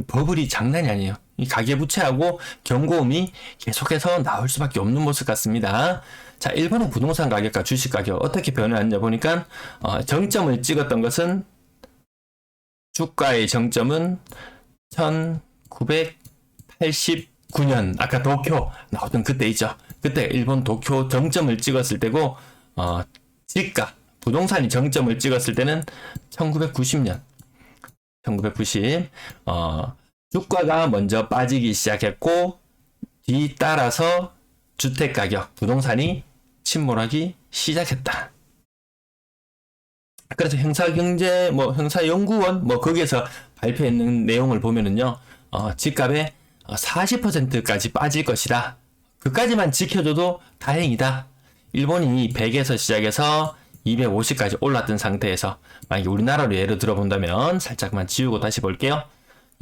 버블이 장난이 아니에요. 이 가계부채하고 경고음이 계속해서 나올 수밖에 없는 모습 같습니다. 자, 일본의 부동산 가격과 주식 가격 어떻게 변화했냐 보니까 정점을 찍었던 것은 주가의 정점은 1989년 아까 도쿄 나오던 그때 있죠. 그때 일본 도쿄 정점을 찍었을 때고 집값 부동산이 정점을 찍었을 때는 1990년 1990 주가가 먼저 빠지기 시작했고 뒤따라서 주택가격, 부동산이 침몰하기 시작했다. 그래서 형사경제, 형사연구원, 거기에서 발표했는 내용을 보면은요, 집값의 40%까지 빠질 것이다. 그까지만 지켜줘도 다행이다. 일본이 100에서 시작해서 250까지 올랐던 상태에서, 만약에 우리나라로 예를 들어본다면, 살짝만 지우고 다시 볼게요.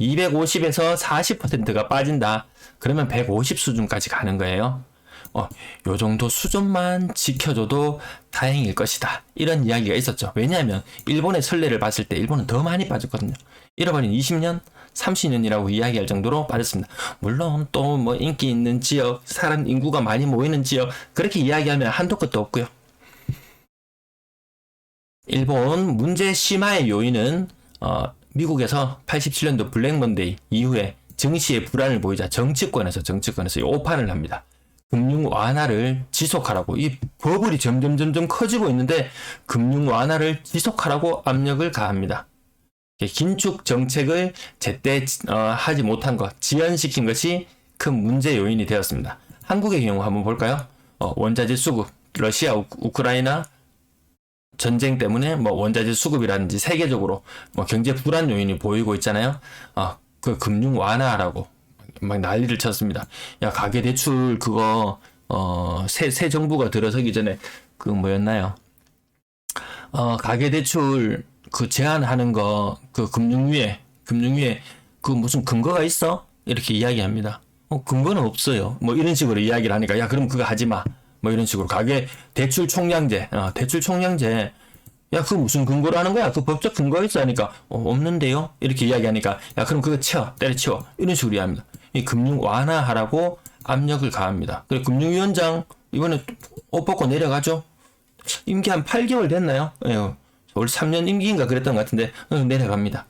250에서 40%가 빠진다. 그러면 150 수준까지 가는 거예요. 요 정도 수준만 지켜줘도 다행일 것이다. 이런 이야기가 있었죠. 왜냐하면 일본의 선례를 봤을 때 일본은 더 많이 빠졌거든요. 잃어버린 20년, 30년이라고 이야기할 정도로 빠졌습니다. 물론 또 인기 있는 지역, 사람 인구가 많이 모이는 지역 그렇게 이야기하면 한도 끝도 없고요. 일본 문제 심화의 요인은 미국에서 87년도 블랙먼데이 이후에 증시의 불안을 보이자 정치권에서 이 오판을 합니다. 금융 완화를 지속하라고. 이 버블이 점점 커지고 있는데 금융 완화를 지속하라고 압력을 가합니다. 긴축 정책을 제때 하지 못한 것, 지연시킨 것이 큰 문제 요인이 되었습니다. 한국의 경우 한번 볼까요? 원자재 수급, 러시아, 우크라이나 전쟁 때문에 원자재 수급이라든지 세계적으로 경제 불안 요인이 보이고 있잖아요. 그 금융 완화라고 막 난리를 쳤습니다. 야, 가계대출 그거 새 정부가 들어서기 전에 그 뭐였나요? 가계대출 그 제한하는 거 그 금융위에 그 무슨 근거가 있어? 이렇게 이야기합니다. 근거는 없어요. 이런 식으로 이야기를 하니까 야, 그럼 그거 하지 마. 이런 식으로 가계 대출 총량제, 대출 총량제. 야, 그거 무슨 근거로 하는 거야? 그 법적 근거 있어? 하니까 없는데요. 이렇게 이야기하니까 야, 그럼 그거 때려치워. 이런 식으로 이야기합니다. 이 금융 완화하라고 압력을 가합니다. 그리고 금융위원장 이번에 옷 벗고 내려가죠. 임기 한 8개월 됐나요? 올 3년 임기인가 그랬던 것 같은데 내려갑니다.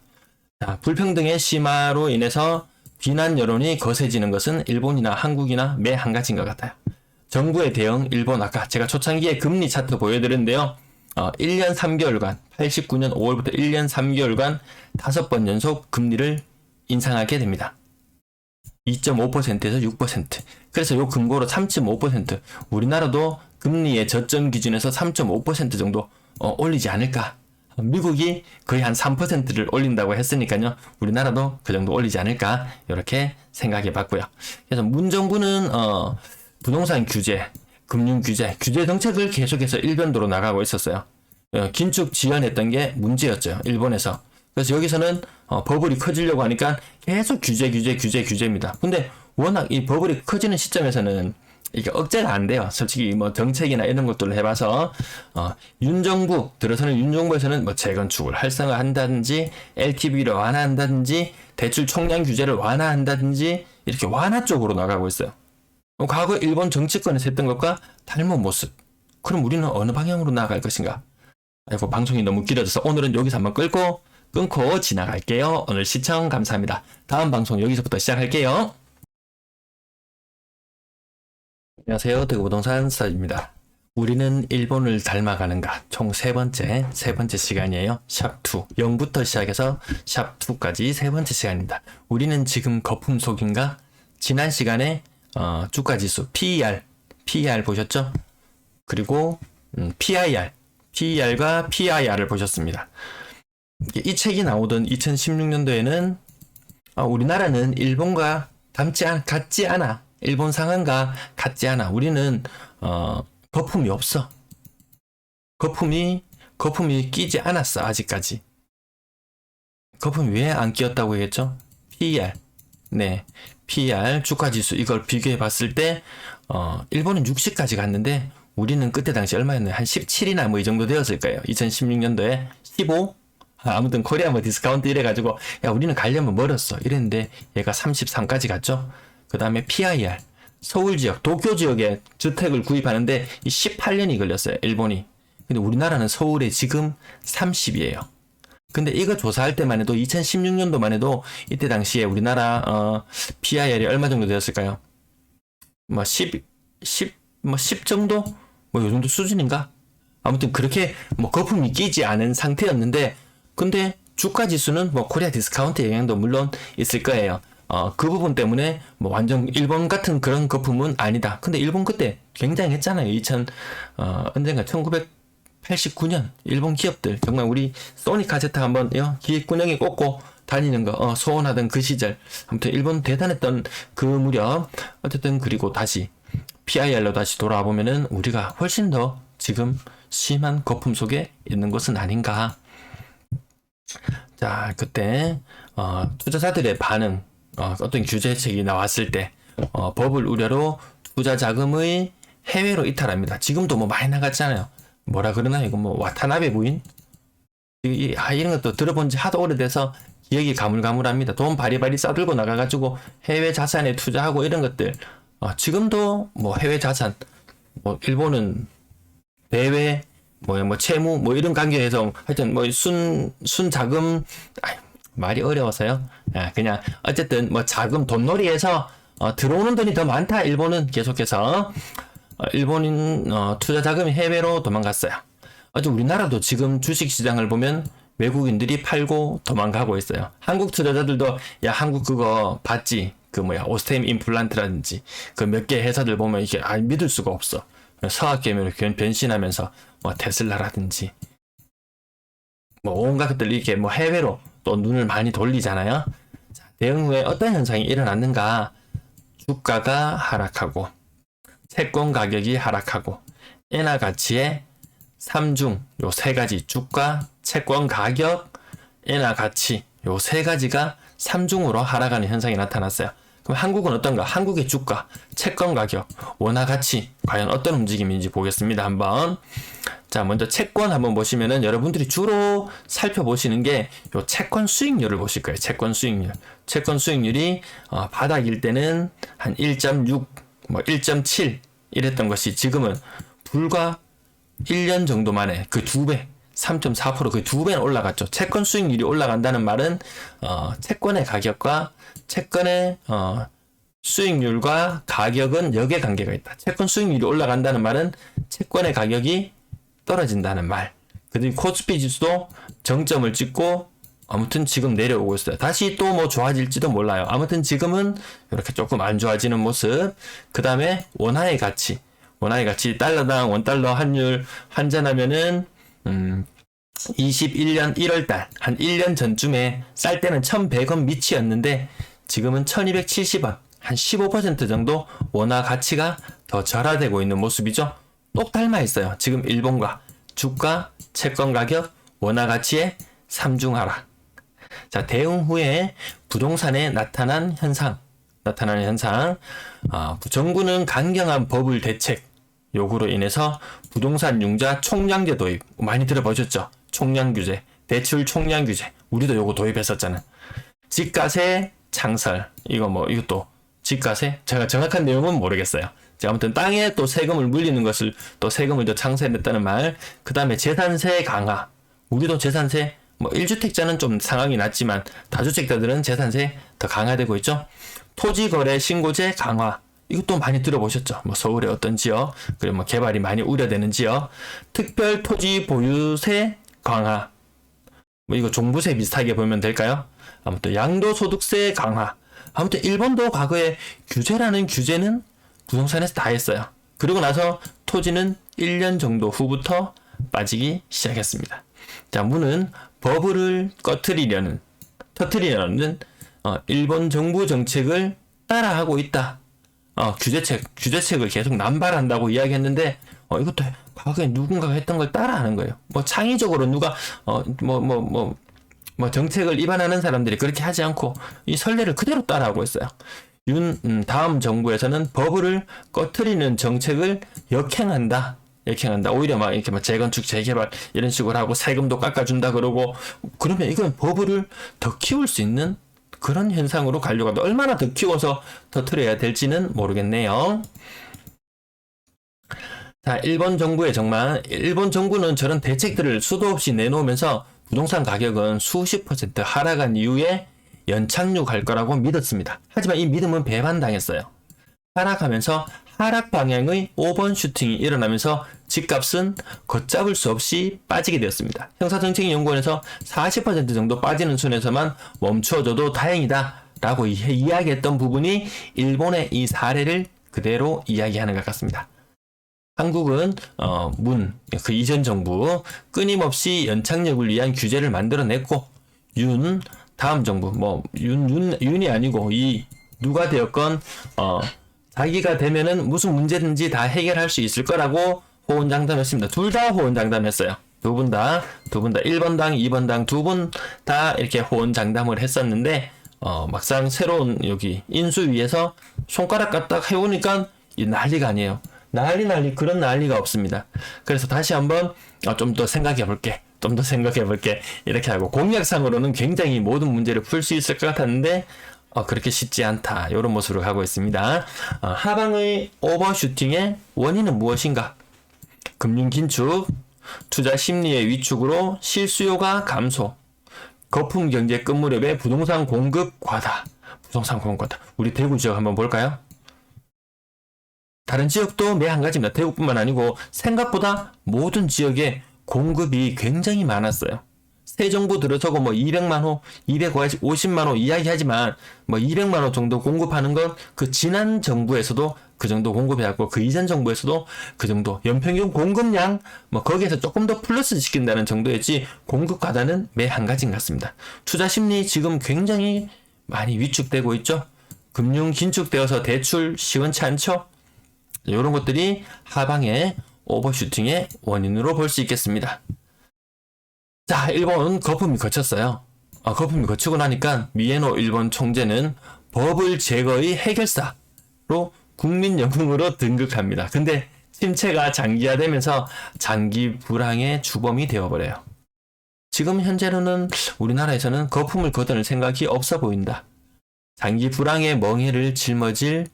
자, 불평등의 심화로 인해서 비난 여론이 거세지는 것은 일본이나 한국이나 매 한 가지인 것 같아요. 정부의 대응, 일본 아까 제가 초창기에 금리 차트 보여드렸는데요. 1년 3개월간 89년 5월부터 1년 3개월간 5번 연속 금리를 인상하게 됩니다. 2.5%에서 6%. 그래서 요 근거로 3.5%. 우리나라도 금리의 저점 기준에서 3.5% 정도 올리지 않을까. 미국이 거의 한 3%를 올린다고 했으니까요. 우리나라도 그 정도 올리지 않을까. 이렇게 생각해 봤고요. 그래서 문정부는 부동산 규제, 금융 규제 정책을 계속해서 일변도로 나가고 있었어요. 긴축 지연했던 게 문제였죠. 일본에서. 그래서 여기서는 버블이 커지려고 하니까 계속 규제입니다. 근데 워낙 이 버블이 커지는 시점에서는 이게 억제가 안 돼요. 솔직히 뭐 정책이나 이런 것들을 해봐서 윤정부 들어서는 윤정부에서는 뭐 재건축을 활성화한다든지 LTV를 완화한다든지 대출 총량 규제를 완화한다든지 이렇게 완화 쪽으로 나가고 있어요. 과거 일본 정치권에서 했던 것과 닮은 모습. 그럼 우리는 어느 방향으로 나아갈 것인가? 아이고, 방송이 너무 길어져서 오늘은 여기서 한번 끊고 지나갈게요. 오늘 시청 감사합니다. 다음 방송 여기서부터 시작할게요. 안녕하세요. 대구부동산 스타입니다. 우리는 일본을 닮아가는가? 총 세 번째 시간이에요. 샵2. 0부터 시작해서 샵2까지 세 번째 시간입니다. 우리는 지금 거품 속인가? 지난 시간에 주가지수 PER 보셨죠? 그리고 PER과 PIR을 보셨습니다. 이 책이 나오던 2016년도에는 우리나라는 일본과 같지 않아. 일본 상황과 같지 않아. 우리는 거품이 없어. 거품이 끼지 않았어. 아직까지. 거품이 왜 안 끼었다고 했죠? PER. 네. PER 주가지수 이걸 비교해 봤을 때 일본은 60까지 갔는데 우리는 그때 당시 얼마였나요? 한 17이나 뭐 이 정도 되었을 거예요. 2016년도에 15? 아무튼 코리아 뭐 디스카운트 이래가지고 야 우리는 가려면 멀었어 이랬는데 얘가 33까지 갔죠. 그 다음에 PIR 서울 지역 도쿄 지역에 주택을 구입하는데 18년이 걸렸어요. 일본이. 근데 우리나라는 서울에 지금 30이에요. 근데 이거 조사할 때만 해도 2016년도만 해도 이때 당시에 우리나라 PIR이 얼마 정도 되었을까요? 뭐 10 정도? 뭐 요 정도 수준인가? 아무튼 그렇게 뭐 거품이 끼지 않은 상태였는데 근데 주가 지수는 뭐 코리아 디스카운트 영향도 물론 있을 거예요. 그 부분 때문에 뭐 완전 일본 같은 그런 거품은 아니다. 근데 일본 그때 굉장했잖아요. 언젠가 1989년 일본 기업들 정말 우리 소니 카세트 한번 기획군형에 꽂고 다니는 거 소원하던 그 시절. 아무튼 일본 대단했던 그 무렵. 어쨌든 그리고 다시 PIR로 다시 돌아와 보면은 우리가 훨씬 더 지금 심한 거품 속에 있는 것은 아닌가. 자, 그때 투자자들의 반응, 어떤 규제책이 나왔을 때 버블 우려로 투자 자금의 해외로 이탈합니다. 지금도 뭐 많이 나갔잖아요. 뭐라 그러나 이거 뭐 와타나베 부인? 이런 것도 들어본 지 하도 오래돼서 기억이 가물가물합니다. 돈 바리바리 싸들고 나가가지고 해외 자산에 투자하고 이런 것들. 지금도 뭐 해외 자산, 뭐 일본은 대외, 뭐 채무, 뭐 이런 관계에서 하여튼 뭐 순 자금, 말이 어려워서요. 그냥 어쨌든 뭐 자금 돈놀이에서 들어오는 돈이 더 많다. 일본은 계속해서 일본인 투자 자금이 해외로 도망갔어요. 아주 우리나라도 지금 주식 시장을 보면 외국인들이 팔고 도망가고 있어요. 한국 투자자들도 야 한국 그거 봤지? 오스템 임플란트라든지 그 몇 개 회사들 보면 이게 믿을 수가 없어. 서학개미로 변신하면서 뭐 테슬라라든지 뭐 온갖 것들 이렇게 뭐 해외로 또 눈을 많이 돌리잖아요. 자, 대응 후에 어떤 현상이 일어났는가? 주가가 하락하고 채권 가격이 하락하고 엔화 가치의 3중 요 세 가지 주가, 채권 가격, 엔화 가치 요 세 가지가 3중으로 하락하는 현상이 나타났어요. 그럼 한국은 어떤가? 한국의 주가, 채권 가격, 원화 가치 과연 어떤 움직임인지 보겠습니다. 한번. 자, 먼저 채권 한번 보시면은 여러분들이 주로 살펴보시는 게 요 채권 수익률을 보실 거예요. 채권 수익률. 채권 수익률이 바닥일 때는 한 1.6, 뭐 1.7 이랬던 것이 지금은 불과 1년 정도 만에 그 2배, 3.4% 그 2배는 올라갔죠. 채권 수익률이 올라간다는 말은 채권의 가격과 채권의 수익률과 가격은 역의 관계가 있다. 채권 수익률이 올라간다는 말은 채권의 가격이 떨어진다는 말. 그리고 코스피 지수도 정점을 찍고 아무튼 지금 내려오고 있어요. 다시 또 뭐 좋아질지도 몰라요. 아무튼 지금은 이렇게 조금 안 좋아지는 모습. 그 다음에 원화의 가치. 원화의 가치 달러당 원달러 환율 환전하면은 21년 1월달 한 1년 전쯤에 쌀 때는 1,100원 미치였는데 지금은 1,270원 한 15% 정도 원화 가치가 더 절하되고 있는 모습이죠. 똑 닮아 있어요. 지금 일본과 주가, 채권 가격, 원화 가치의 삼중하락. 자, 대응 후에 부동산에 나타나는 현상. 정부는 강경한 버블 대책 요구로 인해서 부동산 융자 총량제 도입 많이 들어보셨죠? 총량 규제, 대출 총량 규제. 우리도 요거 도입했었잖아. 집가세 창설. 이것도 집가세? 제가 정확한 내용은 모르겠어요. 자, 아무튼 땅에 또 세금을 물리는 것을 또 세금을 더 창설했다는 말. 그 다음에 재산세 강화. 우리도 재산세 1주택자는 좀 상황이 낮지만 다주택자들은 재산세 더 강화되고 있죠. 토지거래 신고제 강화. 이것도 많이 들어보셨죠. 서울의 어떤 지역, 그리고 개발이 많이 우려되는 지역. 특별 토지 보유세 강화. 이거 종부세 비슷하게 보면 될까요? 아무튼 양도소득세 강화. 아무튼 일본도 과거에 규제라는 규제는 부동산에서 다 했어요. 그리고 나서 토지는 1년 정도 후부터 빠지기 시작했습니다. 자, 문은 버블을 터뜨리려는 일본 정부 정책을 따라하고 있다. 규제책을 계속 남발한다고 이야기했는데, 이것도 과거에 누군가가 했던 걸 따라하는 거예요. 창의적으로 누가, 정책을 위반하는 사람들이 그렇게 하지 않고, 이 선례를 그대로 따라하고 있어요. 다음 정부에서는 버블을 꺼트리는 정책을 역행한다. 오히려 이렇게 재건축, 재개발 이런 식으로 하고 세금도 깎아준다 그러고, 그러면 이건 버블을 더 키울 수 있는 그런 현상으로 가려고 합니다. 얼마나 더 키워서 터뜨려야 될지는 모르겠네요. 자, 일본 정부는 저런 대책들을 수도 없이 내놓으면서 부동산 가격은 수십 % 하락한 이후에 연착륙할 거라고 믿었습니다. 하지만 이 믿음은 배반당했어요. 하락하면서 하락 방향의 5번 슈팅이 일어나면서 집값은 걷잡을 수 없이 빠지게 되었습니다. 형사정책연구원에서 40% 정도 빠지는 선에서만 멈춰줘도 다행이다 라고 이야기했던 부분이 일본의 이 사례를 그대로 이야기하는 것 같습니다. 한국은 그 이전 정부 끊임없이 연착륙을 위한 규제를 만들어냈고, 다음 정부 윤이 아니고 누가 되었건 자기가 되면은 무슨 문제든지 다 해결할 수 있을 거라고 호언장담했습니다. 둘 다 호언장담했어요. 두 분 다 1번당, 2번당 두 분 다 이렇게 호언장담을 했었는데, 막상 새로운 여기 인수위에서 손가락 까딱 해오니까 이 난리가 아니에요. 그런 난리가 없습니다. 그래서 다시 한번 좀 더 생각해 볼게. 이렇게 하고, 공약상으로는 굉장히 모든 문제를 풀 수 있을 것 같았는데, 그렇게 쉽지 않다. 이런 모습으로 가고 있습니다. 하방의 오버슈팅의 원인은 무엇인가? 금융 긴축, 투자 심리의 위축으로 실수요가 감소, 거품 경제 끝 무렵에 부동산 공급 과다. 우리 대구 지역 한번 볼까요? 다른 지역도 매 한 가지입니다. 대구뿐만 아니고 생각보다 모든 지역에 공급이 굉장히 많았어요. 새 정부 들어서고 200만 호, 250만 호 이야기하지만 200만 호 정도 공급하는 건 그 지난 정부에서도 그 정도 공급해왔고, 그 이전 정부에서도 그 정도 연평균 공급량 거기에서 조금 더 플러스 시킨다는 정도였지, 공급 과다는 매 한 가지인 것 같습니다. 투자 심리 지금 굉장히 많이 위축되고 있죠. 금융 긴축되어서 대출 시원치 않죠. 이런 것들이 하방의 오버슈팅의 원인으로 볼 수 있겠습니다. 자, 일본 거품이 거쳤어요. 거품이 거치고 나니까 미에노 일본 총재는 버블 제거의 해결사로 국민 영웅으로 등극합니다. 근데 침체가 장기화되면서 장기 불황의 주범이 되어버려요. 지금 현재로는 우리나라에서는 거품을 걷어낼 생각이 없어 보인다. 장기 불황의 멍해를 짊어질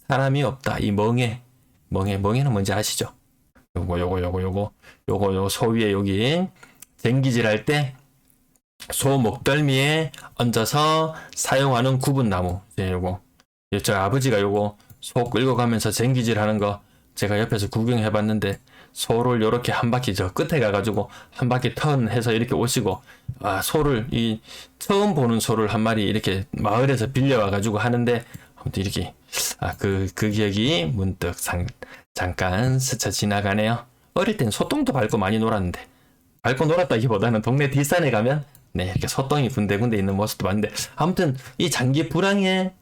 사람이 없다. 이 멍해는 뭔지 아시죠? 요거 소위에 여기 쟁기질 할 때 소 목덜미에 얹어서 사용하는 구분나무. 저 아버지가 요거 소 끌고 가면서 쟁기질 하는 거 제가 옆에서 구경해 봤는데 소를 요렇게 한 바퀴 저 끝에 가가지고 한 바퀴 턴해서 이렇게 오시고, 소를, 처음 보는 소를 한 마리 이렇게 마을에서 빌려와가지고 하는데, 아무튼 이렇게, 그 기억이 문득 잠깐 스쳐 지나가네요. 어릴 땐 소똥도 밟고 많이 놀았는데, 밟고 놀았다기보다는 동네 뒷산에 가면, 네, 이렇게 소똥이 군데군데 있는 모습도 봤는데, 아무튼 이 장기 불황의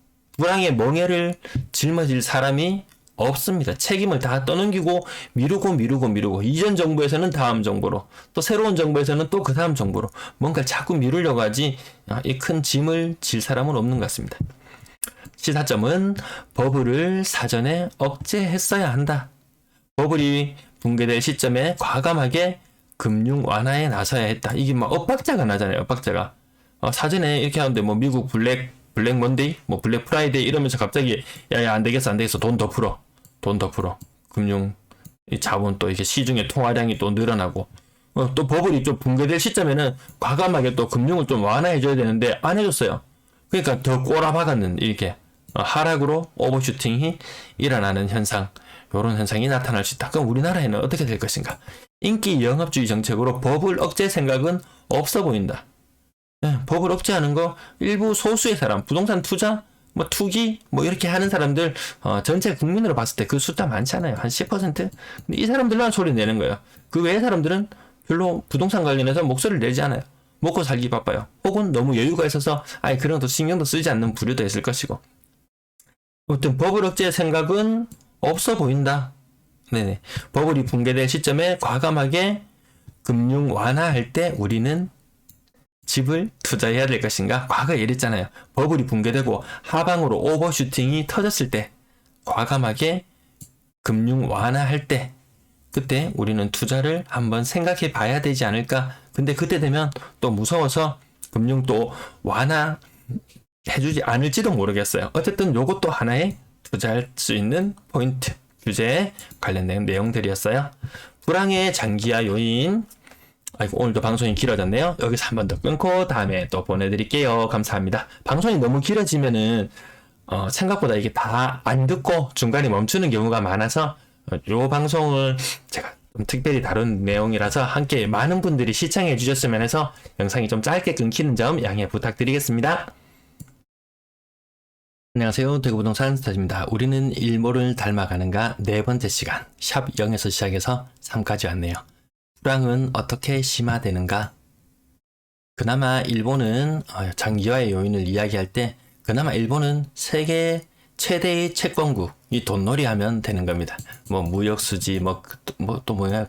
멍에를 짊어질 사람이 없습니다. 책임을 다 떠넘기고 미루고 이전 정부에서는 다음 정부로, 또 새로운 정부에서는 또 그 다음 정부로 뭔가를 자꾸 미루려고 하지, 이 큰 짐을 질 사람은 없는 것 같습니다. 시사점은 버블을 사전에 억제했어야 한다. 버블이 붕괴될 시점에 과감하게 금융 완화에 나서야 했다. 이게 막 엇박자가 나잖아요. 엇박자가. 사전에 이렇게 하는데 뭐 미국 블랙 먼데이, 뭐 블랙 프라이데이 이러면서 갑자기 야 안 되겠어 돈 더 풀어. 금융 자본 또 이렇게 시중의 통화량이 또 늘어나고, 또 버블이 좀 붕괴될 시점에는 과감하게 또 금융을 좀 완화해줘야 되는데 안 해줬어요. 그러니까 더 꼬라박았는 이렇게 하락으로 오버슈팅이 일어나는 현상, 이런 현상이 나타날 수 있다. 그럼 우리나라에는 어떻게 될 것인가? 인기 영합주의 정책으로 버블 억제 생각은 없어 보인다. 버블 억제하는 거 일부 소수의 사람, 부동산 투자, 뭐 투기, 뭐 이렇게 하는 사람들, 전체 국민으로 봤을 때 그 숫자 많지 않아요. 한 10%? 근데 이 사람들만 소리 내는 거예요. 그 외의 사람들은 별로 부동산 관련해서 목소리를 내지 않아요. 먹고 살기 바빠요. 혹은 너무 여유가 있어서 그런 것도 신경도 쓰지 않는 부류도 있을 것이고. 아무튼 버블 억제 생각은 없어 보인다. 네네. 버블이 붕괴될 시점에 과감하게 금융 완화할 때 우리는 집을 투자해야 될 것인가? 과거에 이랬잖아요. 버블이 붕괴되고 하방으로 오버슈팅이 터졌을 때 과감하게 금융 완화할 때 그때 우리는 투자를 한번 생각해 봐야 되지 않을까? 근데 그때 되면 또 무서워서 금융 또 완화해주지 않을지도 모르겠어요. 어쨌든 요것도 하나의 투자할 수 있는 포인트, 규제에 관련된 내용들이었어요. 불황의 장기화 요인. 오늘도 방송이 길어졌네요. 여기서 한 번 더 끊고 다음에 또 보내드릴게요. 감사합니다. 방송이 너무 길어지면은 생각보다 이게 다 안 듣고 중간에 멈추는 경우가 많아서 요 방송을 제가 좀 특별히 다룬 내용이라서 함께 많은 분들이 시청해 주셨으면 해서 영상이 좀 짧게 끊기는 점 양해 부탁드리겠습니다. 안녕하세요. 대구부동산 스타즈입니다. 우리는 일몰을 닮아가는가 네 번째 시간 샵 0에서 시작해서 3까지 왔네요. 불황은 어떻게 심화되는가? 그나마 일본은 장기화의 요인을 이야기할 때 그나마 일본은 세계 최대의 채권국, 이 돈놀이 하면 되는 겁니다. 뭐 무역수지, 또 뭐냐,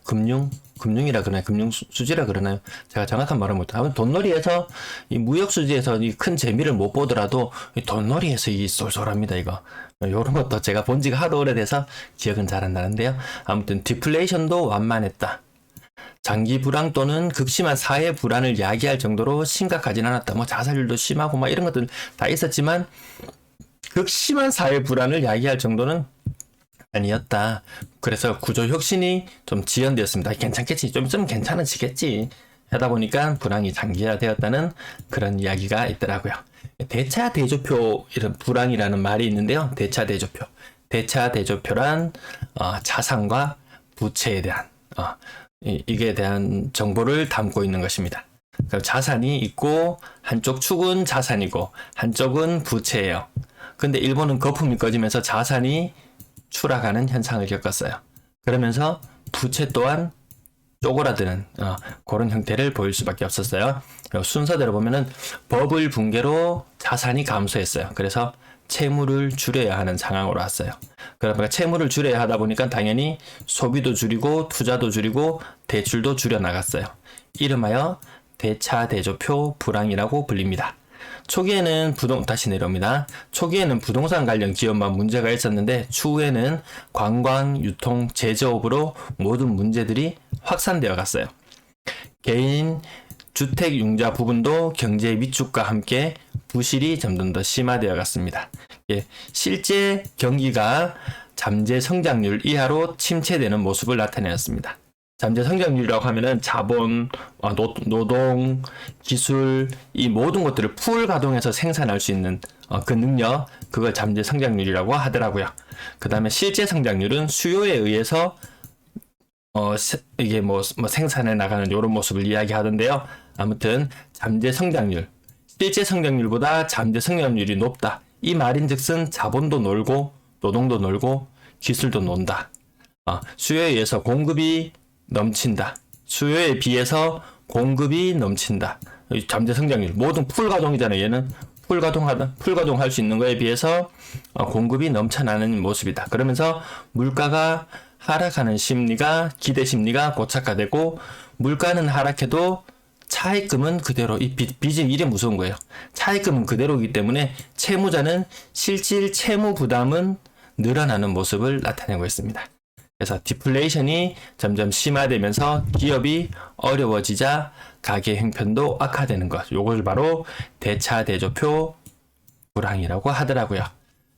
금융이라 그러나요? 금융수지라 그러나요? 제가 정확한 말은 못해요. 돈놀이에서, 이 무역수지에서 이 큰 재미를 못 보더라도, 이 돈놀이에서 이 쏠쏠합니다, 이거. 요런 것도 제가 본 지가 하도 오래돼서 기억은 잘 안 나는데요. 아무튼, 디플레이션도 완만했다. 장기 불황 또는 극심한 사회 불안을 야기할 정도로 심각하진 않았다. 뭐 자살률도 심하고 막 이런 것들 다 있었지만, 극심한 사회 불안을 야기할 정도는 아니었다. 그래서 구조 혁신이 좀 지연되었습니다. 괜찮겠지. 좀 괜찮아지겠지. 하다 보니까 불황이 장기화되었다는 그런 이야기가 있더라고요. 대차 대조표 이런 불황이라는 말이 있는데요. 대차 대조표. 대차 대조표란 자산과 부채에 대한 이게 대한 정보를 담고 있는 것입니다. 자산이 있고 한쪽 축은 자산이고 한쪽은 부채예요. 근데 일본은 거품이 꺼지면서 자산이 추락하는 현상을 겪었어요. 그러면서 부채 또한 쪼그라드는 그런 형태를 보일 수밖에 없었어요. 순서대로 보면은 버블 붕괴로 자산이 감소했어요. 그래서 채무를 줄여야 하는 상황으로 왔어요. 그러니까 채무를 줄여야 하다 보니까 당연히 소비도 줄이고 투자도 줄이고 대출도 줄여 나갔어요. 이름하여 대차대조표 불황이라고 불립니다. 초기에는 다시 내려옵니다. 초기에는 부동산 관련 기업만 문제가 있었는데 추후에는 관광, 유통, 제조업으로 모든 문제들이 확산되어 갔어요. 개인 주택 융자 부분도 경제 위축과 함께 부실이 점점 더 심화되어 갔습니다. 실제 경기가 잠재 성장률 이하로 침체되는 모습을 나타내었습니다. 잠재 성장률이라고 하면은 자본, 노동, 기술, 이 모든 것들을 풀 가동해서 생산할 수 있는 그 능력, 그걸 잠재 성장률이라고 하더라고요. 그 다음에 실제 성장률은 수요에 의해서 이게 뭐 생산해 나가는 이런 모습을 이야기하던데요. 아무튼 잠재 성장률, 실제 성장률보다 잠재 성장률이 높다. 이 말인즉슨 자본도 놀고 노동도 놀고 기술도 논다. 수요에 의해서 공급이 넘친다. 수요에 비해서 공급이 넘친다. 잠재 성장률, 모든 풀 가동이잖아요. 얘는 풀 가동할 수 있는 거에 비해서 공급이 넘쳐나는 모습이다. 그러면서 물가가 하락하는 심리가, 기대 심리가 고착화되고, 물가는 하락해도 차입금은 그대로, 빚이 이래 무서운 거예요. 차입금은 그대로이기 때문에 채무자는 실질 채무 부담은 늘어나는 모습을 나타내고 있습니다. 그래서 디플레이션이 점점 심화되면서 기업이 어려워지자 가계 형편도 악화되는 것. 요걸 바로 대차대조표 불황이라고 하더라고요.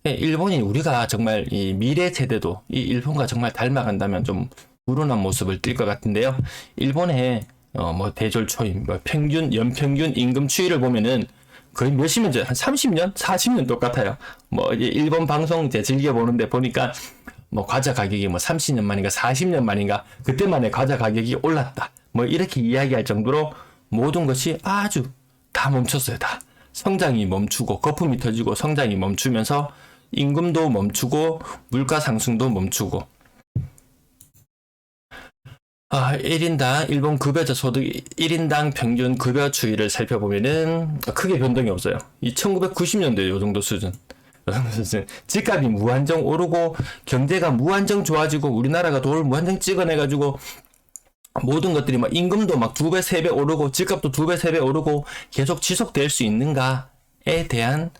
일본이 우리가 정말 이 미래 세대도 이 일본과 정말 닮아간다면 좀 불운한 모습을 띌 것 같은데요. 일본의 뭐 대졸 초임, 뭐 연평균 임금 추이를 보면은 거의 몇십 년 전, 한 30년, 40년 똑같아요. 뭐 이제 일본 방송 제 즐겨 보는데 보니까 뭐 과자 가격이 뭐 30년 만인가 40년 만인가 그때만에 과자 가격이 올랐다. 뭐 이렇게 이야기할 정도로 모든 것이 아주 다 멈췄어요. 다. 성장이 멈추고 거품이 터지고 성장이 멈추면서 임금도 멈추고 물가 상승도 멈추고 1인당 일본 급여자 소득 1인당 평균 급여 추이를 살펴보면은 크게 변동이 없어요. 이 1990년대 요 정도 수준. 집값이 무한정 오르고 경제가 무한정 좋아지고 우리나라가 돈을 무한정 찍어내가지고 모든 것들이 막 임금도 막 2배, 3배 오르고 집값도 2배, 3배 오르고 계속 지속될 수 있는가에 대한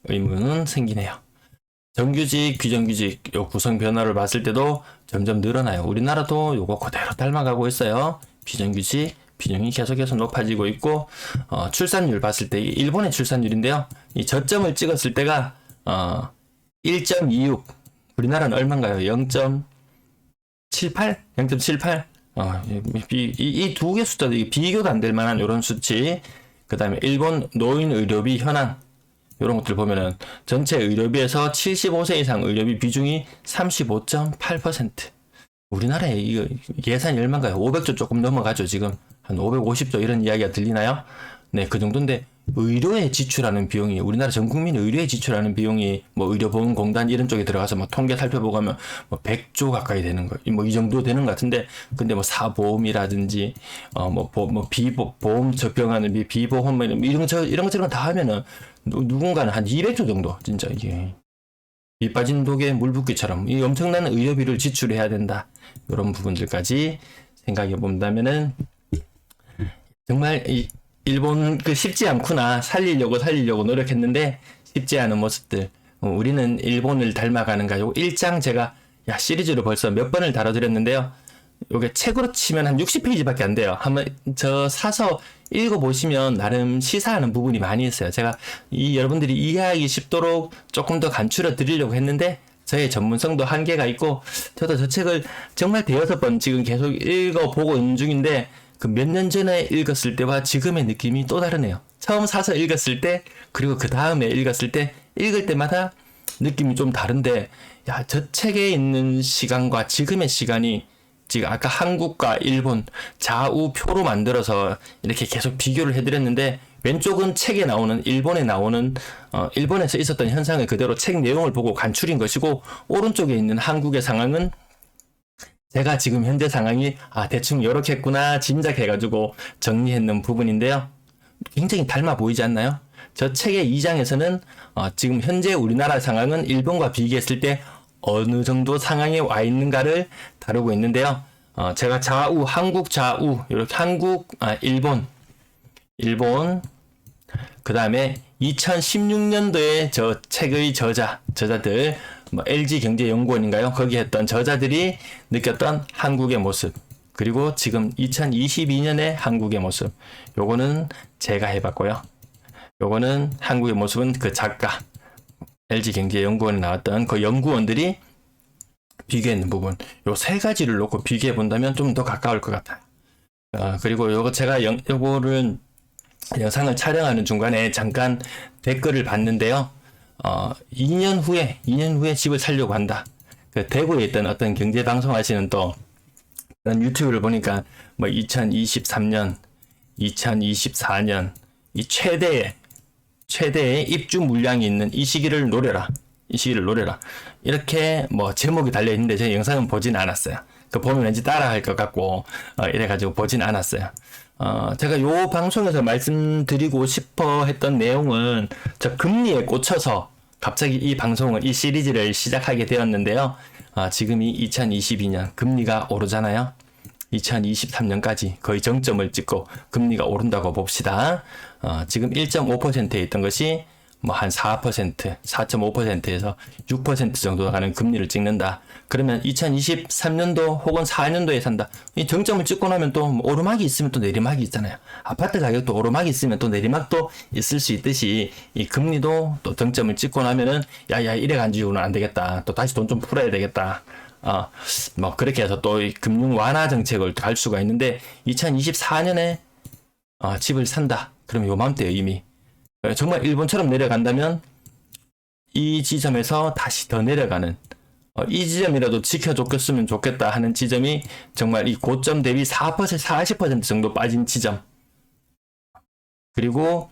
의문은 생기네요. 정규직, 비정규직 요 구성 변화를 봤을 때도 점점 늘어나요. 우리나라도 요거 그대로 닮아가고 있어요. 비정규직, 비정이 계속해서 높아지고 있고 출산율 봤을 때 일본의 출산율인데요. 이 저점을 찍었을 때가 1.26 우리나라는 얼마인가요? 0.78? 0.78? 이 두 개 숫자도 비교도 안 될 만한 이런 수치. 그 다음에 일본 노인 의료비 현황 이런 것들 보면은 전체 의료비에서 75세 이상 의료비 비중이 35.8%. 우리나라에 이거 예산이 얼마인가요? 500조 조금 넘어가죠. 지금 한 550조 이런 이야기가 들리나요? 네, 그 정도인데 의료에 지출하는 비용이 우리나라 전 국민이 의료에 지출하는 비용이 뭐 의료보험공단 이런 쪽에 들어가서 뭐 통계 살펴보고 하면 뭐 100조 가까이 되는 거, 뭐 이 정도 되는 것 같은데 근데 뭐 사보험이라든지 보험 적병하는 비보험 뭐 이런 것처럼 다 하면은 누군가는 한 200조 정도 진짜 이게 이 빠진 독에 물 붓기처럼 이 엄청난 의료비를 지출해야 된다 이런 부분들까지 생각해 본다면은 정말 이 일본 쉽지 않구나 살리려고 노력했는데 쉽지 않은 모습들 우리는 일본을 닮아가는가 요 1장 제가 시리즈로 벌써 몇 번을 다뤄드렸는데요. 요게 책으로 치면 한 60페이지밖에 안 돼요. 한번 저 사서 읽어보시면 나름 시사하는 부분이 많이 있어요. 제가 여러분들이 이해하기 쉽도록 조금 더 간추려 드리려고 했는데 저의 전문성도 한계가 있고 저도 저 책을 정말 대여섯 번 지금 계속 읽어보고 있는 중인데 그 몇 년 전에 읽었을 때와 지금의 느낌이 또 다르네요. 처음 사서 읽었을 때 그리고 그 다음에 읽었을 때 읽을 때마다 느낌이 좀 다른데 저 책에 있는 시간과 지금의 시간이 지금 아까 한국과 일본 좌우표로 만들어서 이렇게 계속 비교를 해드렸는데 왼쪽은 책에 나오는 일본에 나오는 일본에서 있었던 현상을 그대로 책 내용을 보고 간추린 것이고 오른쪽에 있는 한국의 상황은 제가 지금 현재 상황이 대충 요렇게 했구나 짐작해가지고 정리했는 부분인데요. 굉장히 닮아 보이지 않나요? 저 책의 2장에서는 지금 현재 우리나라 상황은 일본과 비교했을 때 어느 정도 상황에 와 있는가를 다루고 있는데요. 제가 좌우, 한국 좌우, 이렇게 일본, 그 다음에 2016년도에 저 책의 저자들, LG경제연구원인가요? 거기 했던 저자들이 느꼈던 한국의 모습, 그리고 지금 2022년의 한국의 모습, 요거는 제가 해봤고요. 요거는 한국의 모습은 그 작가, LG경제연구원에 나왔던 그 연구원들이 비교했는 부분, 요 세 가지를 놓고 비교해 본다면 좀 더 가까울 것 같아요. 그리고 요거 제가 요거를 영상을 촬영하는 중간에 잠깐 댓글을 봤는데요. 2년 후에 집을 살려고 한다. 그 대구에 있던 어떤 경제방송 하시는 또 난 유튜브를 보니까 뭐 2023년, 2024년 이 최대의 입주 물량이 있는 이 시기를 노려라. 이 시기를 노려라. 이렇게 뭐 제목이 달려 있는데 제 영상은 보진 않았어요. 그 보면 왠지 따라할 것 같고 이래가지고 보진 않았어요. 제가 요 방송에서 말씀드리고 싶어 했던 내용은 저 금리에 꽂혀서 갑자기 이 방송을, 이 시리즈를 시작하게 되었는데요. 지금이 2022년 금리가 오르잖아요. 2023년까지 거의 정점을 찍고 금리가 오른다고 봅시다. 지금 1.5%에 있던 것이 뭐 한 4%, 4.5%에서 6% 정도 가는 금리를 찍는다. 그러면 2023년도 혹은 4년도에 산다. 이 정점을 찍고 나면 또 오르막이 있으면 또 내리막이 있잖아요. 아파트 가격도 오르막이 있으면 또 내리막도 있을 수 있듯이 이 금리도 또 정점을 찍고 나면은 야야 이래 가지고는 안 되겠다. 또 다시 돈 좀 풀어야 되겠다. 뭐 그렇게 해서 또 이 금융 완화 정책을 갈 수가 있는데 2024년에 집을 산다. 그러면 요맘때요 이미. 정말 일본처럼 내려간다면 이 지점에서 다시 더 내려가는 이 지점이라도 지켜줬으면 좋겠다 하는 지점이 정말 이 고점 대비 4%, 40% 정도 빠진 지점. 그리고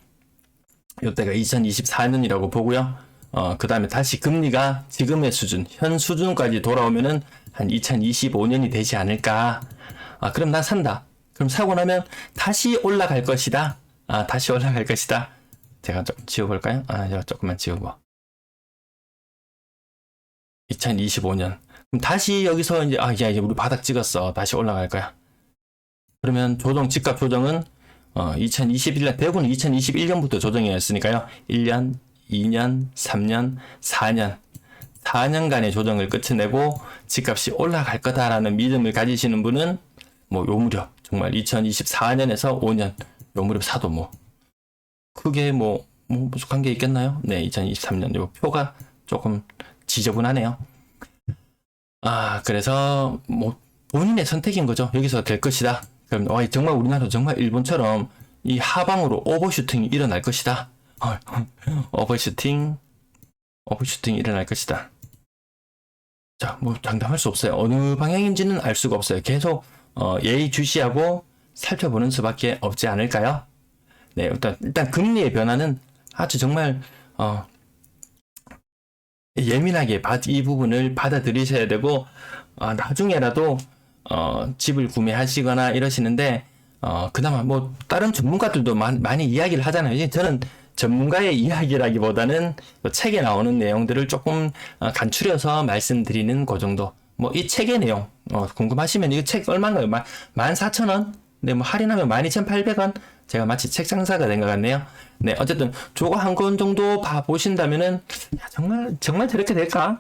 이때가 2024년이라고 보고요. 그 다음에 다시 금리가 지금의 수준, 현 수준까지 돌아오면은 한 2025년이 되지 않을까. 그럼 난 산다. 그럼 사고 나면 다시 올라갈 것이다. 다시 올라갈 것이다. 제가 좀 지워볼까요? 제가 조금만 지우고. 2025년. 그럼 다시 여기서 이제, 이제 우리 바닥 찍었어. 다시 올라갈 거야. 그러면 집값 조정은, 2021년, 대구는 2021년부터 조정이었으니까요. 1년, 2년, 3년, 4년. 4년간의 조정을 끝내고 집값이 올라갈 거다라는 믿음을 가지시는 분은, 요 무렵, 정말 2024년에서 5년, 요 무렵 사도 크게 무슨 관계 있겠나요? 네, 2023년 요 표가 조금 지저분하네요. 그래서 본인의 선택인 거죠. 여기서 될 것이다. 그럼 정말 우리나라 정말 일본처럼 이 하방으로 오버슈팅이 일어날 것이다. 오버슈팅 일어날 것이다. 자, 장담할 수 없어요. 어느 방향인지는 알 수가 없어요. 계속 예의주시하고 살펴보는 수밖에 없지 않을까요? 네, 일단 금리의 변화는 아주 정말 예민하게 이 부분을 받아들이셔야 되고 나중에라도 집을 구매하시거나 이러시는데 그나마 다른 전문가들도 많이 이야기를 하잖아요. 저는 전문가의 이야기라기보다는 책에 나오는 내용들을 조금 간추려서 말씀드리는 그 정도. 이 책의 내용 궁금하시면 이 책 얼마인가요? 14,000원? 네, 할인하면 12,800원? 제가 마치 책 장사가 된 것 같네요. 네, 어쨌든 저거 한 권 정도 보신다면은 정말 저렇게 될까?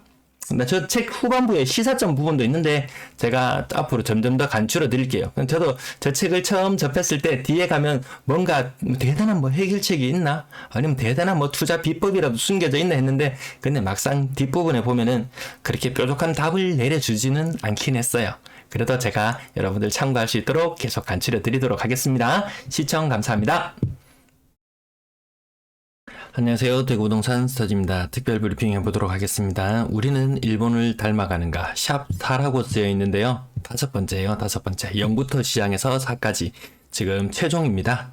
저 책 후반부에 시사점 부분도 있는데 제가 앞으로 점점 더 간추려 드릴게요. 저도 저 책을 처음 접했을 때 뒤에 가면 뭔가 대단한 해결책이 있나? 아니면 대단한 투자 비법이라도 숨겨져 있나 했는데 근데 막상 뒷부분에 보면은 그렇게 뾰족한 답을 내려주지는 않긴 했어요. 그래도 제가 여러분들 참고할 수 있도록 계속 간추려 드리도록 하겠습니다. 시청 감사합니다. 안녕하세요. 대구부동산 스터디입니다. 특별 브리핑 해보도록 하겠습니다. 우리는 일본을 닮아가는가? 샵 4라고 쓰여 있는데요. 다섯 번째예요. 0부터 시작해서 4까지 지금 최종입니다.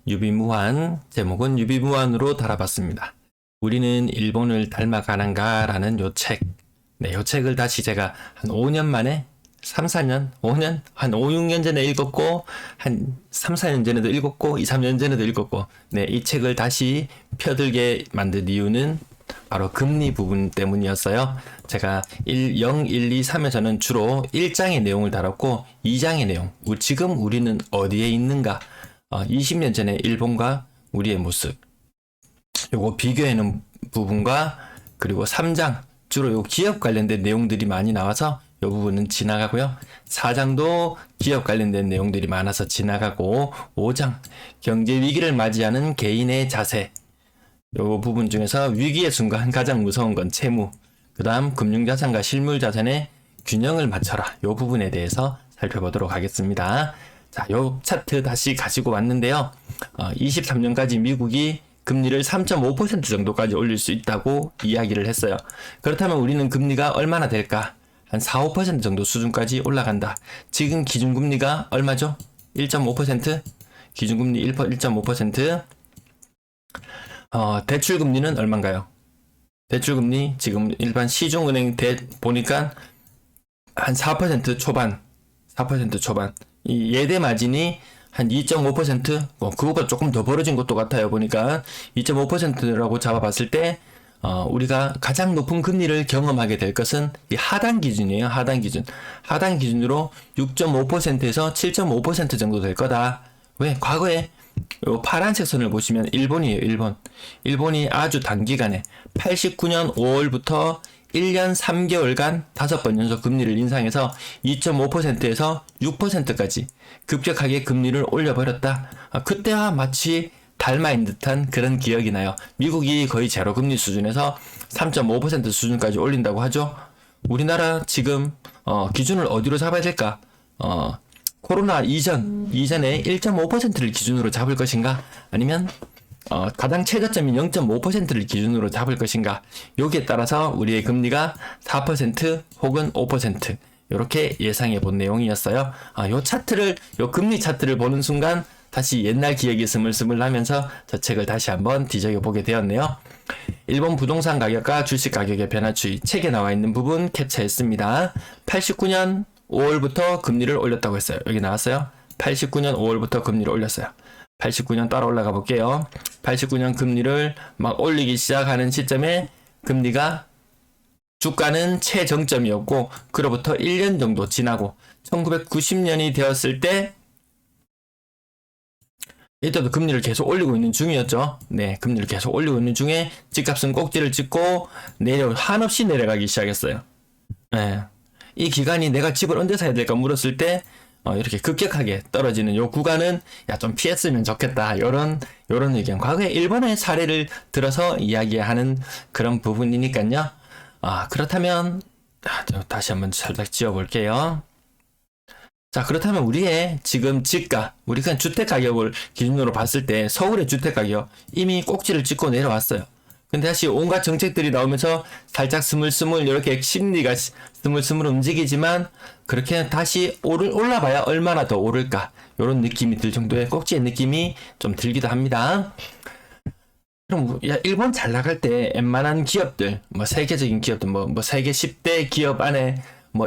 유비무환, 제목은 유비무환으로 달아봤습니다. 우리는 일본을 닮아가는가? 라는 요 책. 네, 요 책을 다시 제가 한 5년 만에 3, 4년, 5년, 한 5, 6년 전에 읽었고, 한 3, 4년 전에도 읽었고, 2, 3년 전에도 읽었고, 네, 이 책을 다시 펴들게 만든 이유는 바로 금리 부분 때문이었어요. 제가 0, 1, 2, 3에서는 주로 1장의 내용을 다뤘고, 2장의 내용, 지금 우리는 어디에 있는가, 20년 전에 일본과 우리의 모습, 요거 비교하는 부분과, 그리고 3장, 주로 요 기업 관련된 내용들이 많이 나와서, 이 부분은 지나가고요. 4장도 기업 관련된 내용들이 많아서 지나가고 5장 경제 위기를 맞이하는 개인의 자세 이 부분 중에서 위기의 순간 가장 무서운 건 채무 그 다음 금융자산과 실물자산의 균형을 맞춰라 이 부분에 대해서 살펴보도록 하겠습니다. 자, 요 차트 다시 가지고 왔는데요. 23년까지 미국이 금리를 3.5% 정도까지 올릴 수 있다고 이야기를 했어요. 그렇다면 우리는 금리가 얼마나 될까? 한 4, 5% 정도 수준까지 올라간다. 지금 기준금리가 얼마죠? 1.5%? 기준금리 1.5%. 대출금리는 얼마인가요? 대출금리 지금 일반 시중은행 보니까 한 4% 초반, 4% 초반. 이 예대 마진이 한 2.5%, 그거보다 조금 더 벌어진 것도 같아요. 보니까 2.5%라고 잡아봤을 때 우리가 가장 높은 금리를 경험하게 될 것은 이 하단 기준이에요. 하단 기준. 하단 기준으로 6.5%에서 7.5% 정도 될 거다. 왜? 과거에 요 파란색 선을 보시면 일본이에요. 일본이 아주 단기간에 89년 5월부터 1년 3개월간 5번 연속 금리를 인상해서 2.5%에서 6%까지 급격하게 금리를 올려버렸다. 그때와 마치 닮아있는 듯한 그런 기억이 나요. 미국이 거의 제로 금리 수준에서 3.5% 수준까지 올린다고 하죠. 우리나라 지금 기준을 어디로 잡아야 될까? 코로나 이전에 1.5%를 기준으로 잡을 것인가? 아니면 가장 최저점인 0.5%를 기준으로 잡을 것인가? 여기에 따라서 우리의 금리가 4% 혹은 5% 이렇게 예상해 본 내용이었어요. 요 금리 차트를 보는 순간 다시 옛날 기억이 스물스물 나면서 저 책을 다시 한번 뒤적여 보게 되었네요. 일본 부동산 가격과 주식 가격의 변화 추이 책에 나와 있는 부분 캡처했습니다. 89년 5월부터 금리를 올렸다고 했어요. 여기 나왔어요. 89년 5월부터 금리를 올렸어요. 89년 따라 올라가 볼게요. 89년 금리를 막 올리기 시작하는 시점에 금리가 주가는 최정점이었고 그로부터 1년 정도 지나고 1990년이 되었을 때 이때도 금리를 계속 올리고 있는 중이었죠. 네, 금리를 계속 올리고 있는 중에 집값은 꼭지를 찍고 한없이 내려가기 시작했어요. 네. 이 기간이 내가 집을 언제 사야 될까 물었을 때 이렇게 급격하게 떨어지는 요 구간은 좀 피했으면 좋겠다. 요런 의견. 과거에 일본의 사례를 들어서 이야기하는 그런 부분이니까요. 그렇다면 다시 한번 살짝 지어볼게요. 자, 그렇다면 우리의 지금 집가, 우리 그냥 주택 가격을 기준으로 봤을 때 서울의 주택 가격 이미 꼭지를 찍고 내려왔어요. 근데 다시 온갖 정책들이 나오면서 살짝 스물스물 이렇게 심리가 스물스물 움직이지만 그렇게 다시 올라봐야 얼마나 더 오를까 이런 느낌이 들 정도의 꼭지의 느낌이 좀 들기도 합니다. 그럼 일본 잘 나갈 때 웬만한 기업들, 세계적인 기업들, 세계 10대 기업 안에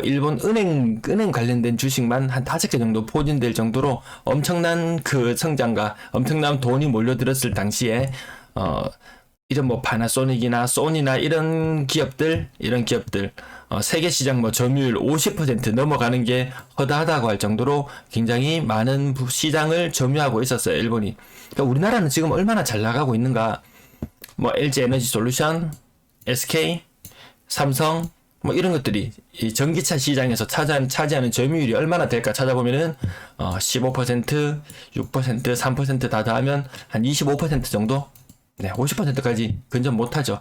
일본 은행 관련된 주식만 한 5개 정도 포진될 정도로 엄청난 그 성장과 엄청난 돈이 몰려들었을 당시에 이런 파나소닉이나 소니나 이런 기업들 세계 시장 점유율 50% 넘어가는 게 허다하다고 할 정도로 굉장히 많은 시장을 점유하고 있었어요, 일본이. 그러니까 우리나라는 지금 얼마나 잘 나가고 있는가? LG 에너지 솔루션, SK, 삼성 이런 것들이 이 전기차 시장에서 차지하는 점유율이 얼마나 될까 찾아보면은 15%, 6%, 3% 다 더하면 한 25% 정도? 네, 50%까지 근접 못하죠.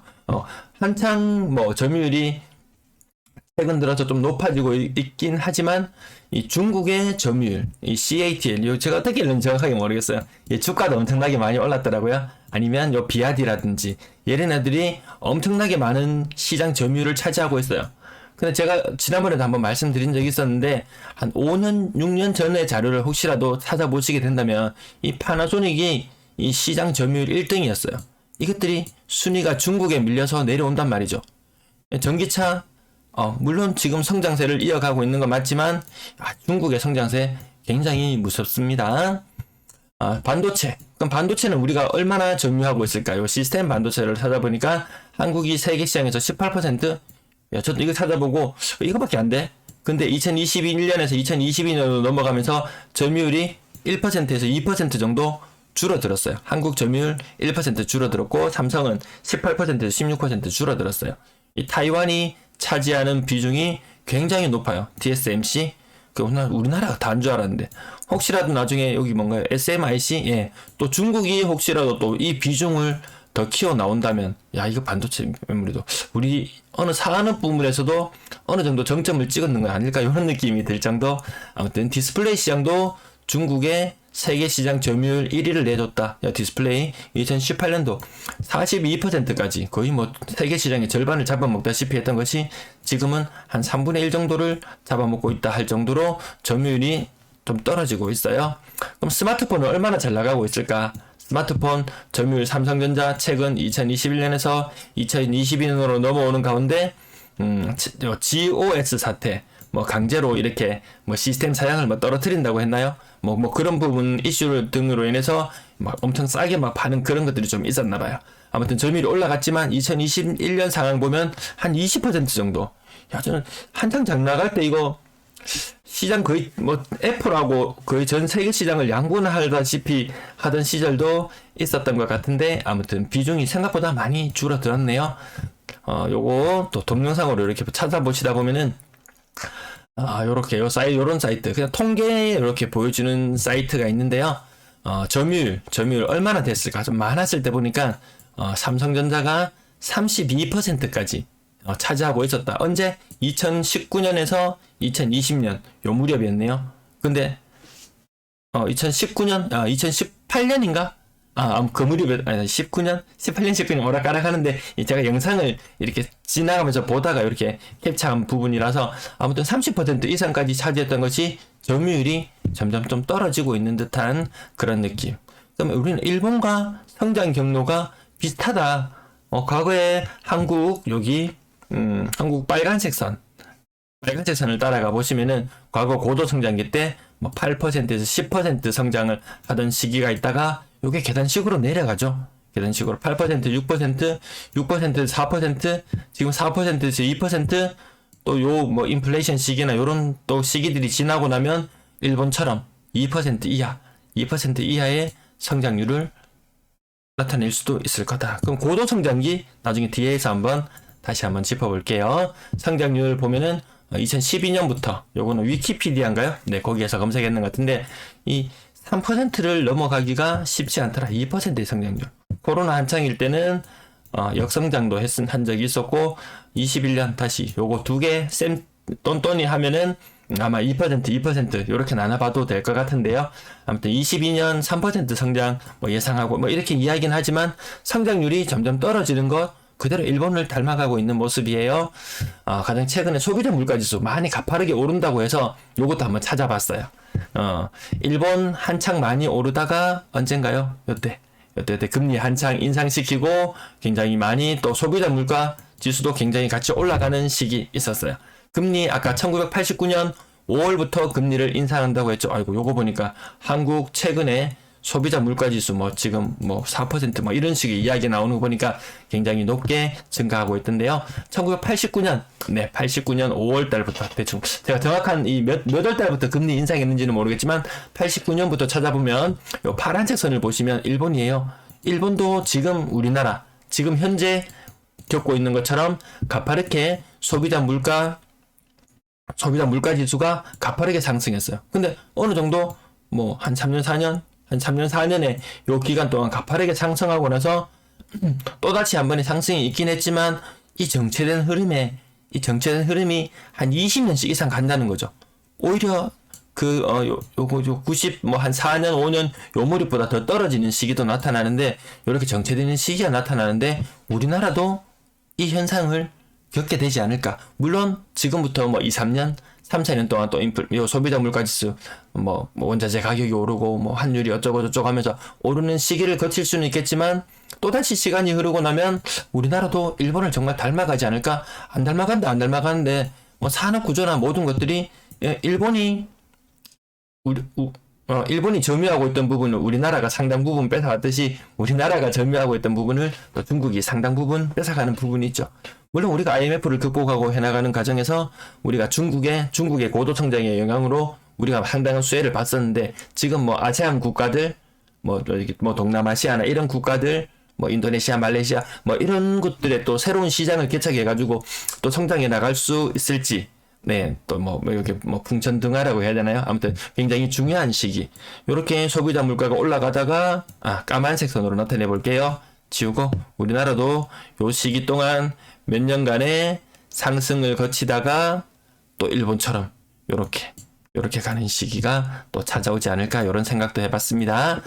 한창 점유율이 최근 들어서 좀 높아지고 있긴 하지만 이 중국의 점유율, 이 CATL, 제가 어떻게 읽는지 정확하게 모르겠어요. 이 주가도 엄청나게 많이 올랐더라고요. 아니면 요 비아디라든지 이런 애들이 엄청나게 많은 시장 점유율을 차지하고 있어요. 근데 제가 지난번에도 한번 말씀드린 적이 있었는데 한 5년, 6년 전의 자료를 혹시라도 찾아보시게 된다면 이 파나소닉이 이 시장 점유율 1등이었어요. 이것들이 순위가 중국에 밀려서 내려온단 말이죠. 전기차 물론 지금 성장세를 이어가고 있는 건 맞지만 중국의 성장세 굉장히 무섭습니다. 반도체. 그럼 반도체는 우리가 얼마나 점유하고 있을까요? 시스템 반도체를 찾아보니까 한국이 세계 시장에서 18%? 저도 이거 찾아보고 이거밖에 안 돼. 근데 2021년에서 2022년으로 넘어가면서 점유율이 1%에서 2% 정도 줄어들었어요. 한국 점유율 1% 줄어들었고 삼성은 18%에서 16% 줄어들었어요. 이 타이완이 차지하는 비중이 굉장히 높아요. TSMC. 우리나라가 다 한 줄 알았는데 혹시라도 나중에 여기 뭔가요? SMIC? 또 중국이 혹시라도 또 이 비중을 더 키워 나온다면 이거 반도체 메모리도 우리 어느 산업 부문에서도 어느 정도 정점을 찍었는 건 아닐까 이런 느낌이 들 정도. 아무튼 디스플레이 시장도 중국의 세계 시장 점유율 1위를 내줬다. 야, 디스플레이 2018년도 42%까지 거의 뭐 세계 시장의 절반을 잡아먹다시피 했던 것이 지금은 한 3분의 1 정도를 잡아먹고 있다 할 정도로 점유율이 좀 떨어지고 있어요. 그럼 스마트폰은 얼마나 잘 나가고 있을까? 스마트폰 점유율 삼성전자 최근 2021년에서 2022년으로 넘어오는 가운데 GOS 사태, 뭐 강제로 이렇게 뭐 시스템 사양을 뭐 떨어뜨린다고 했나요? 뭐 그런 부분 이슈 등으로 인해서 막 엄청 싸게 막 파는 그런 것들이 좀 있었나 봐요. 아무튼 점유율이 올라갔지만 2021년 상황 보면 한 20% 정도. 야, 저는 한창 장 나갈 때 이거 시장 거의 뭐 애플하고 거의 전 세계 시장을 양분하다시피 하던 시절도 있었던 것 같은데 아무튼 비중이 생각보다 많이 줄어들었네요. 요거 또 동영상으로 이렇게 찾아보시다 보면은 요렇게 요런 사이트 그냥 통계 이렇게 보여주는 사이트가 있는데요. 점유율 얼마나 됐을까 좀 많았을 때 보니까 삼성전자가 32%까지 차지하고 있었다. 언제? 2019년에서 2020년 요 무렵이었네요. 근데 2019년 2018년인가? 그 무렵에 19년, 18년, 19년 오락가락 하는데 제가 영상을 이렇게 지나가면서 보다가 이렇게 캡처한 부분이라서 아무튼 30% 이상까지 차지했던 것이 점유율이 점점 좀 떨어지고 있는 듯한 그런 느낌. 그러면 우리는 일본과 성장 경로가 비슷하다. 과거에 한국 한국 빨간색 선을 따라가 보시면은 과거 고도 성장기 때 뭐 8%에서 10% 성장을 하던 시기가 있다가 요게 계단식으로 내려가죠. 계단식으로 8%, 6%, 6%에서 4%, 지금 4%에서 2%, 또 요 뭐 인플레이션 시기나 요런 또 시기들이 지나고 나면 일본처럼 2% 이하, 2% 이하의 성장률을 나타낼 수도 있을 거다. 그럼 고도 성장기 나중에 뒤에서 다시 한번 짚어볼게요. 성장률 보면은 2012년부터 요거는 위키피디아인가요? 네, 거기에서 검색했는 것 같은데 이 3%를 넘어가기가 쉽지 않더라. 2%의 성장률. 코로나 한창일 때는 역성장도 한 적이 있었고 21년 다시 요거 두 개 똔똔이 하면은 아마 2% 이렇게 나눠봐도 될 것 같은데요. 아무튼 22년 3% 성장 예상하고 이렇게 이야기는 하지만 성장률이 점점 떨어지는 것 그대로 일본을 닮아가고 있는 모습이에요. 가장 최근에 소비자 물가지수 많이 가파르게 오른다고 해서 요것도 한번 찾아봤어요. 일본 한창 많이 오르다가 언젠가요? 요때 금리 한창 인상시키고 굉장히 많이 또 소비자 물가 지수도 굉장히 같이 올라가는 시기 있었어요. 금리 아까 1989년 5월부터 금리를 인상한다고 했죠. 아이고 요거 보니까 한국 최근에 소비자 물가지수 지금 4% 이런 식의 이야기 나오는 거 보니까 굉장히 높게 증가하고 있던데요. 1989년 5월 달부터 대충 제가 정확한 몇 월 달부터 금리 인상했는지는 모르겠지만 89년부터 찾아보면 요 파란색 선을 보시면 일본이에요. 일본도 지금 우리나라 지금 현재 겪고 있는 것처럼 가파르게 소비자 물가 지수가 가파르게 상승했어요. 근데 어느 정도 한 3년 4년에 요 기간 동안 가파르게 상승하고 나서 또다시 한 번의 상승이 있긴 했지만 이 정체된 흐름이 한 20년씩 이상 간다는 거죠. 오히려 요거 90 한 4년 5년 요 무렵보다 더 떨어지는 시기도 나타나는데 이렇게 정체되는 시기가 나타나는데 우리나라도 이 현상을 겪게 되지 않을까. 물론 지금부터 2, 3년 3, 4년 동안 또 소비자 물가지수 원자재 가격이 오르고 환율이 어쩌고 저쩌고 하면서 오르는 시기를 거칠 수는 있겠지만 또다시 시간이 흐르고 나면 우리나라도 일본을 정말 닮아가지 않을까. 안 닮아가는데 산업 구조나 모든 것들이 일본이 점유하고 있던 부분을 우리나라가 상당 부분 뺏어갔듯이 우리나라가 점유하고 있던 부분을 또 중국이 상당 부분 뺏어가는 부분이 있죠. 물론 우리가 IMF를 극복하고 해나가는 과정에서 우리가 중국의 고도 성장의 영향으로 우리가 상당한 수혜를 봤었는데 지금 아세안 국가들 동남아시아나 이런 국가들 인도네시아, 말레이시아 이런 곳들에 또 새로운 시장을 개척해가지고 또 성장해 나갈 수 있을지 또 이렇게 풍천등화라고 해야 되나요? 아무튼 굉장히 중요한 시기. 요렇게 소비자 물가가 올라가다가 까만색 선으로 나타내 볼게요. 지우고 우리나라도 요 시기 동안 몇 년간의 상승을 거치다가 또 일본처럼 요렇게 이렇게 가는 시기가 또 찾아오지 않을까 이런 생각도 해봤습니다.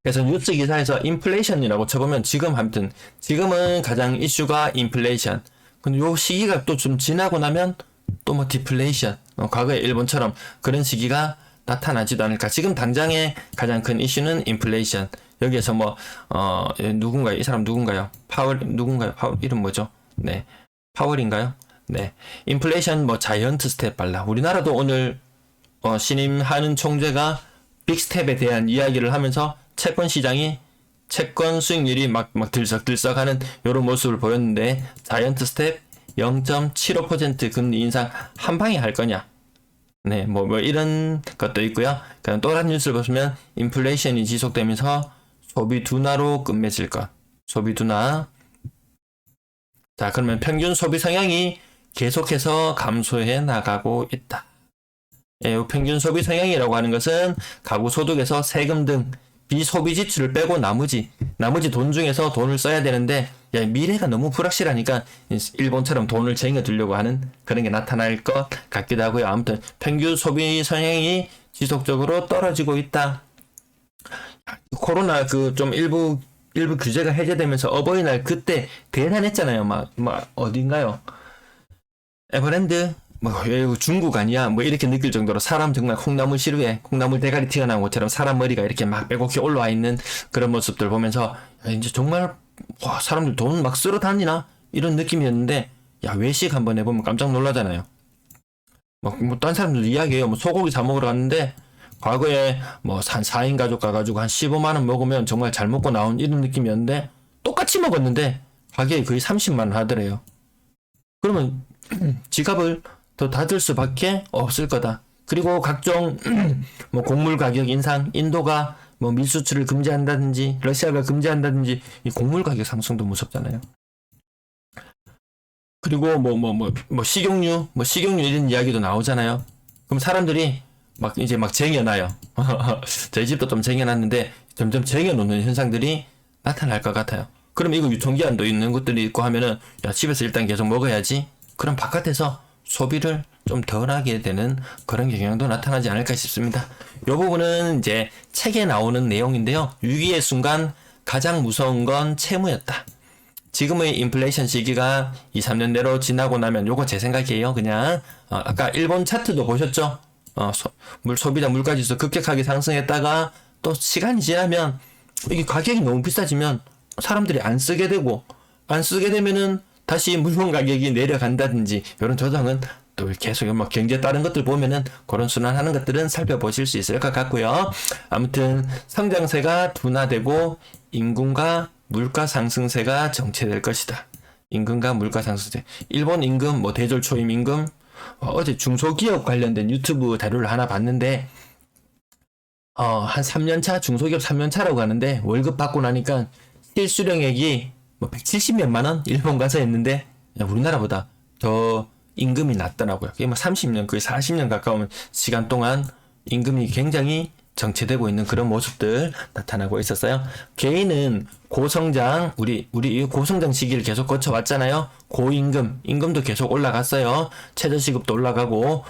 그래서 뉴스 기사에서 인플레이션이라고 쳐보면 지금은 가장 이슈가 인플레이션. 근데 요 시기가 또 좀 지나고 나면 또 뭐 디플레이션. 과거에 일본처럼 그런 시기가 나타나지도 않을까. 지금 당장의 가장 큰 이슈는 인플레이션. 여기에서 누군가요? 이 사람 누군가요? 누군가요? 파월 이름 뭐죠? 네. 파월인가요? 네. 인플레이션 자이언트 스텝 발라. 우리나라도 오늘 신임하는 총재가 빅스텝에 대한 이야기를 하면서 채권 시장이 채권 수익률이 막 들썩들썩하는 이런 모습을 보였는데 자이언트 스텝 0.75% 금리 인상 한 방에 할 거냐? 네, 이런 것도 있고요. 그냥 또 다른 뉴스를 보시면 인플레이션이 지속되면서 소비 둔화로 끝맺을 것. 소비 둔화. 자, 그러면 평균 소비 성향이 계속해서 감소해 나가고 있다. 예, 평균 소비 성향이라고 하는 것은 가구 소득에서 세금 등 비소비 지출을 빼고 나머지 돈 중에서 돈을 써야 되는데 미래가 너무 불확실하니까 일본처럼 돈을 쟁여두려고 하는 그런 게 나타날 것 같기도 하고요. 아무튼 평균 소비 성향이 지속적으로 떨어지고 있다. 코로나 좀 일부 규제가 해제되면서 어버이날 그때 대단했잖아요. 어딘가요? 에버랜드 중국 아니야? 이렇게 느낄 정도로 사람 정말 콩나물 시루에 콩나물 대가리 튀어나온 것처럼 사람 머리가 이렇게 막 빼곡히 올라와 있는 그런 모습들 보면서 이제 정말 사람들 돈 막 쓸어 다니나? 이런 느낌이었는데 외식 한번 해보면 깜짝 놀라잖아요. 딴 사람들 이야기해요. 소고기 사 먹으러 갔는데 과거에 한 4인 가족 가가지고 한 15만원 먹으면 정말 잘 먹고 나온 이런 느낌이었는데 똑같이 먹었는데 가격이 거의 30만원 하더래요. 그러면 지갑을 더 닫을 수밖에 없을 거다. 그리고 각종 곡물 가격 인상, 인도가 밀수출을 금지한다든지 러시아가 금지한다든지 이 곡물 가격 상승도 무섭잖아요. 그리고 식용유 이런 이야기도 나오잖아요. 그럼 사람들이 이제 쟁여놔요. 저희 집도 좀 쟁여놨는데 점점 쟁여놓는 현상들이 나타날 것 같아요. 그럼 이거 유통기한도 있는 것들이 있고 하면은 집에서 일단 계속 먹어야지. 그럼 바깥에서 소비를 좀 덜 하게 되는 그런 경향도 나타나지 않을까 싶습니다. 이 부분은 이제 책에 나오는 내용인데요. 위기의 순간 가장 무서운 건 채무였다. 지금의 인플레이션 시기가 2, 3년 내로 지나고 나면 요거 제 생각이에요. 그냥 아까 일본 차트도 보셨죠? 소비자 물가지수 급격하게 상승했다가 또 시간이 지나면 이게 가격이 너무 비싸지면 사람들이 안 쓰게 되고 안 쓰게 되면은 다시 물건 가격이 내려간다든지 이런 조정은 또 계속 경제 다른 것들 보면은 그런 순환하는 것들은 살펴보실 수 있을 것 같고요. 아무튼 성장세가 둔화되고 임금과 물가 상승세가 정체될 것이다. 임금과 물가 상승세. 일본 임금 대졸 초임 임금 어제 중소기업 관련된 유튜브 자료를 하나 봤는데 한 3년차 중소기업 3년차라고 하는데 월급 받고 나니까 실수령액이 170몇만 원 일본 가서 했는데 우리나라보다 더 임금이 낮더라고요. 그게 30년 거의 40년 가까운 시간 동안 임금이 굉장히 정체되고 있는 그런 모습들 나타나고 있었어요. 개인은 고성장 우리 고성장 시기를 계속 거쳐왔잖아요. 임금도 계속 올라갔어요. 최저시급도 올라가고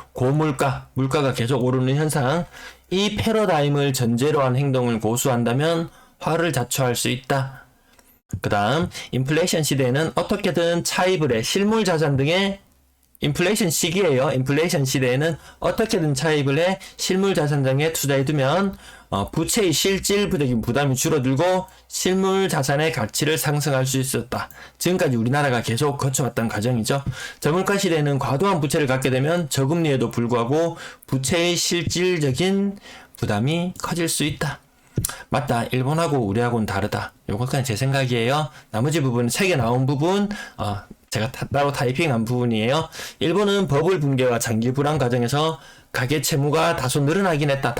물가가 계속 오르는 현상. 이 패러다임을 전제로 한 행동을 고수한다면 화를 자초할 수 있다. 그 다음 인플레이션 시대에는 어떻게든 차입을 해 실물 자산 등의 인플레이션 시기에요. 인플레이션 시대에는 어떻게든 차입을 해 실물 자산 등에 투자해두면 부채의 실질적인 부담이 줄어들고 실물 자산의 가치를 상승할 수 있었다. 지금까지 우리나라가 계속 거쳐왔던 과정이죠. 저물가 시대에는 과도한 부채를 갖게 되면 저금리에도 불구하고 부채의 실질적인 부담이 커질 수 있다. 맞다. 일본하고 우리하고는 다르다. 요건 그냥 제 생각이에요. 나머지 부분은 책에 나온 부분 제가 따로 타이핑한 부분이에요. 일본은 버블 붕괴와 장기 불안 과정에서 가계 채무가 다소 늘어나긴 했다.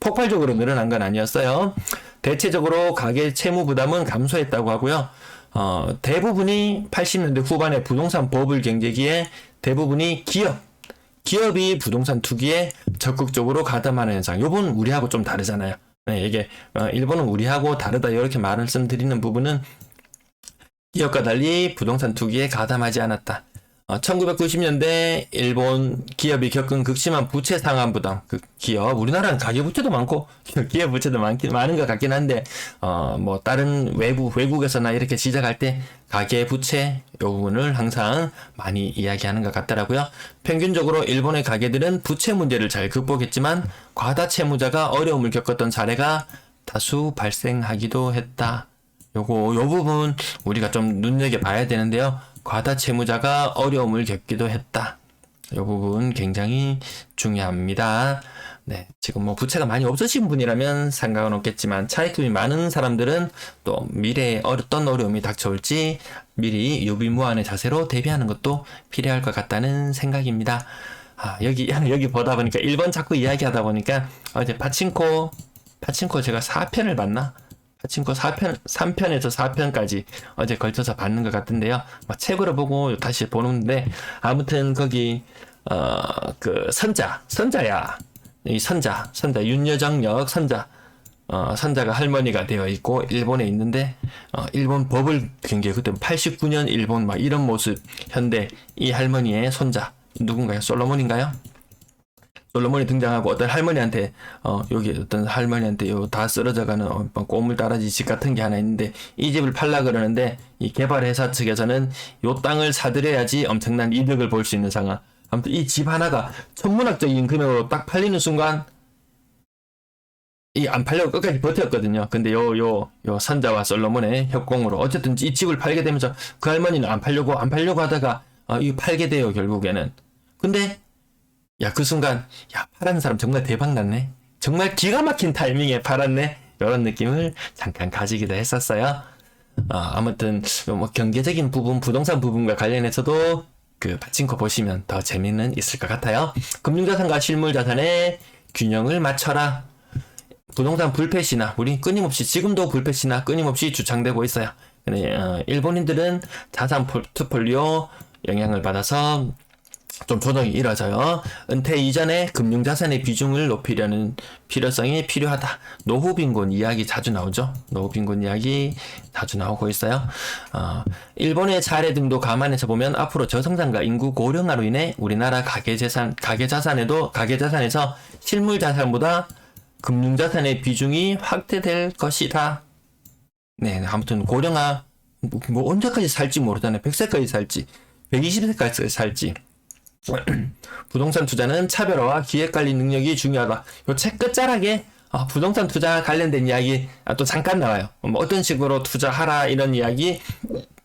폭발적으로 늘어난 건 아니었어요. 대체적으로 가계 채무 부담은 감소했다고 하고요. 대부분이 80년대 후반에 부동산 버블 경제기에 대부분이 기업이 부동산 투기에 적극적으로 가담하는 현상. 요번 우리하고 좀 다르잖아요. 네, 이게 일본은 우리하고 다르다 이렇게 말씀드리는 부분은 기업과 달리 부동산 투기에 가담하지 않았다. 1990년대 일본 기업이 겪은 극심한 부채 상환 부담. 그 기업, 우리나라는 가계부채도 많고 기업 부채도 많은 것 같긴 한데 뭐 다른 외국에서나 이렇게 시작할 때 가계부채 요 부분을 항상 많이 이야기하는 것 같더라고요. 평균적으로 일본의 가계들은 부채 문제를 잘 극복했지만 과다 채무자가 어려움을 겪었던 사례가 다수 발생하기도 했다. 요 부분 우리가 좀 눈여겨봐야 되는데요. 과다 채무자가 어려움을 겪기도 했다. 이 부분 굉장히 중요합니다. 네, 지금 뭐 부채가 많이 없으신 분이라면 상관은 없겠지만 차입금이 많은 사람들은 또 미래에 어떤 어려움이 닥쳐올지 미리 유비무환의 자세로 대비하는 것도 필요할 것 같다는 생각입니다. 여기 보다 보니까 1번 자꾸 이야기하다 보니까 어제 파친코 제가 4편을 봤나? 파친코 3편에서 4편까지 어제 걸쳐서 봤는 것 같은데요. 책으로 보고 다시 보는데, 아무튼 거기, 그 선자야. 이 선자, 윤여정 역 선자가 할머니가 되어 있고, 일본에 있는데, 일본 버블 경기에 그때 89년 일본 막 이런 모습, 현대, 이 할머니의 손자, 누군가요? 솔로몬인가요? 솔로몬이 등장하고 어떤 할머니한테 여기 어떤 할머니한테 요 다 쓰러져가는 꼬물다라지 집 같은 게 하나 있는데 이 집을 팔라 그러는데 이 개발회사 측에서는 요 땅을 사들여야지 엄청난 이득을 볼 수 있는 상황. 아무튼 이 집 하나가 천문학적인 금액으로 딱 팔리는 순간 이 안 팔려고 끝까지 버텼거든요. 근데 요 선자와 솔로몬의 협공으로 어쨌든 이 집을 팔게 되면서 그 할머니는 안 팔려고 하다가 이거 팔게 돼요, 결국에는. 근데 그 순간, 팔았는 사람 정말 대박 났네. 정말 기가 막힌 타이밍에 팔았네. 이런 느낌을 잠깐 가지기도 했었어요. 아무튼, 뭐, 경제적인 부분, 부동산 부분과 관련해서도 그 파친코 보시면 더 재미는 있을 것 같아요. 금융자산과 실물자산의 균형을 맞춰라. 부동산 불패시나, 우리 지금도 불패시나 끊임없이 주창되고 있어요. 일본인들은 자산 포트폴리오 영향을 받아서 좀 조정이 이뤄져요. 은퇴 이전에 금융자산의 비중을 높이려는 필요성이 필요하다. 노후빈곤 이야기 자주 나오죠. 노후빈곤 이야기 자주 나오고 있어요. 일본의 사례 등도 감안해서 보면 앞으로 저성장과 인구 고령화로 인해 우리나라 가계자산에서 실물자산보다 금융자산의 비중이 확대될 것이다. 네, 아무튼 고령화 뭐 언제까지 살지 모르잖아요. 100세까지 살지, 120세까지 살지. 부동산 투자는 차별화와 기획관리 능력이 중요하다. 요 책 끝자락에 부동산 투자 관련된 이야기 또 잠깐 나와요. 뭐 어떤 식으로 투자하라 이런 이야기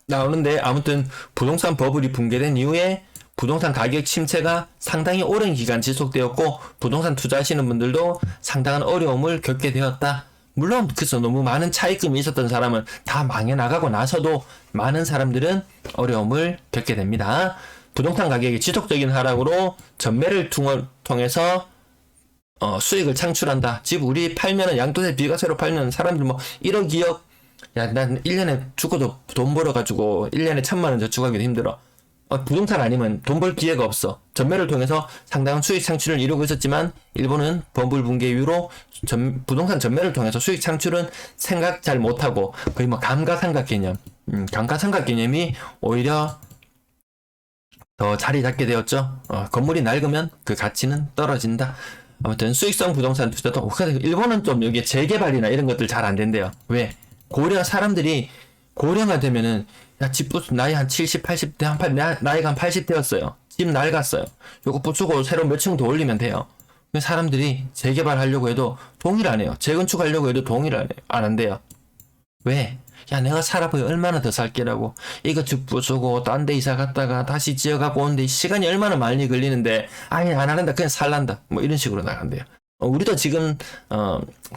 나오는데, 아무튼 부동산 버블이 붕괴된 이후에 부동산 가격 침체가 상당히 오랜 기간 지속되었고 부동산 투자하시는 분들도 상당한 어려움을 겪게 되었다. 물론 그래서 너무 많은 차입금이 있었던 사람은 다 망해 나가고 나서도 많은 사람들은 어려움을 겪게 됩니다. 부동산 가격이 지속적인 하락으로 전매를 통해서 수익을 창출한다. 집 우리 팔면은 양도세 비과세로 팔면 사람들 뭐 1억 2억, 난 1년에 죽어도 돈 벌어가지고 1년에 1,000만 원 저축하기도 힘들어. 부동산 아니면 돈 벌 기회가 없어. 전매를 통해서 상당한 수익 창출을 이루고 있었지만 일본은 버블 붕괴 이후로 부동산 전매를 통해서 수익 창출은 생각 잘 못하고 거의 뭐 감가상각 개념, 감가상각 개념이 오히려 더 자리 잡게 되었죠. 건물이 낡으면 그 가치는 떨어진다. 아무튼 수익성 부동산 투자도 일본은 좀 여기 재개발이나 이런 것들 잘 안 된대요. 왜? 사람들이 고령화 되면은 집 나이 한 70, 80대 나이가 한 80대였어요. 집 낡았어요. 요거 부수고 새로 몇 층 더 올리면 돼요. 사람들이 재개발하려고 해도 동의를 안 해요. 재건축하려고 해도 동의를 안 한대요. 왜? 내가 살아보니 얼마나 더 살게라고. 이거 집 부수고 딴 데 이사 갔다가 다시 지어갖고 오는데 시간이 얼마나 많이 걸리는데 아니 안 한다, 그냥 살란다, 뭐 이런 식으로 나간대요. 우리도 지금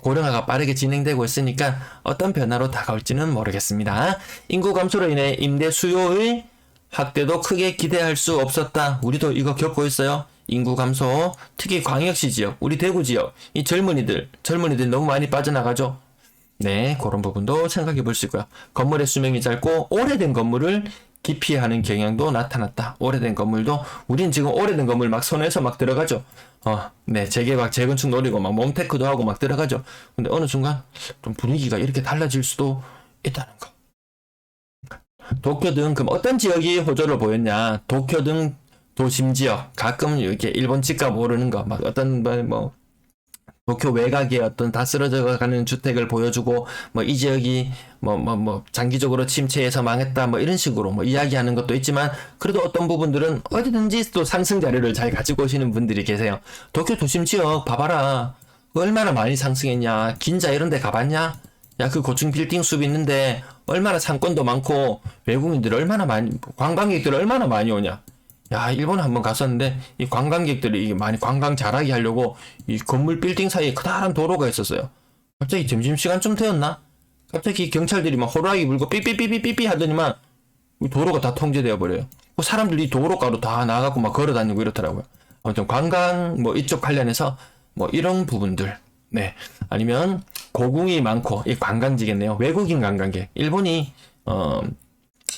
고령화가 빠르게 진행되고 있으니까 어떤 변화로 다가올지는 모르겠습니다. 인구 감소로 인해 임대 수요의 확대도 크게 기대할 수 없었다. 우리도 이거 겪고 있어요. 인구 감소, 특히 광역시 지역, 우리 대구 지역, 이 젊은이들 너무 많이 빠져나가죠. 네, 그런 부분도 생각해 볼 수 있고요. 건물의 수명이 짧고 오래된 건물을 기피하는 경향도 나타났다. 오래된 건물도, 우린 지금 오래된 건물 막 손에서 막 들어가죠. 네, 재개발, 재건축 노리고 막 몬테크도 하고 막 들어가죠. 근데 어느 순간 좀 분위기가 이렇게 달라질 수도 있다는 거. 도쿄 등 그럼 어떤 지역이 호조를 보였냐? 도쿄 등 도심 지역, 가끔 이렇게 일본 집값 오르는 거, 막 어떤 뭐 도쿄 외곽에 어떤 다 쓰러져 가는 주택을 보여주고, 뭐 이 지역이 뭐 장기적으로 침체해서 망했다, 뭐 이런 식으로 뭐 이야기하는 것도 있지만, 그래도 어떤 부분들은 어디든지 또 상승 자료를 잘 가지고 오시는 분들이 계세요. 도쿄 도심 지역 봐봐라. 얼마나 많이 상승했냐. 긴자 이런 데 가봤냐? 야, 그 고층 빌딩 숲 있는데 얼마나 상권도 많고 외국인들 얼마나 많이, 관광객들 얼마나 많이 오냐. 야, 일본 한번 갔었는데 이 관광객들이 이게 많이 관광 잘하게 하려고 이 건물 빌딩 사이에 커다란 도로가 있었어요. 갑자기 점심시간쯤 되었나? 갑자기 경찰들이 막 호루라기 불고 삐삐삐삐삐삐 하더니만 도로가 다 통제되어 버려요. 사람들이 도로가로 다 나가고 막 걸어 다니고 이렇더라고요. 아무튼 관광 뭐 이쪽 관련해서 뭐 이런 부분들, 네, 아니면 고궁이 많고 이 관광지겠네요. 외국인 관광객, 일본이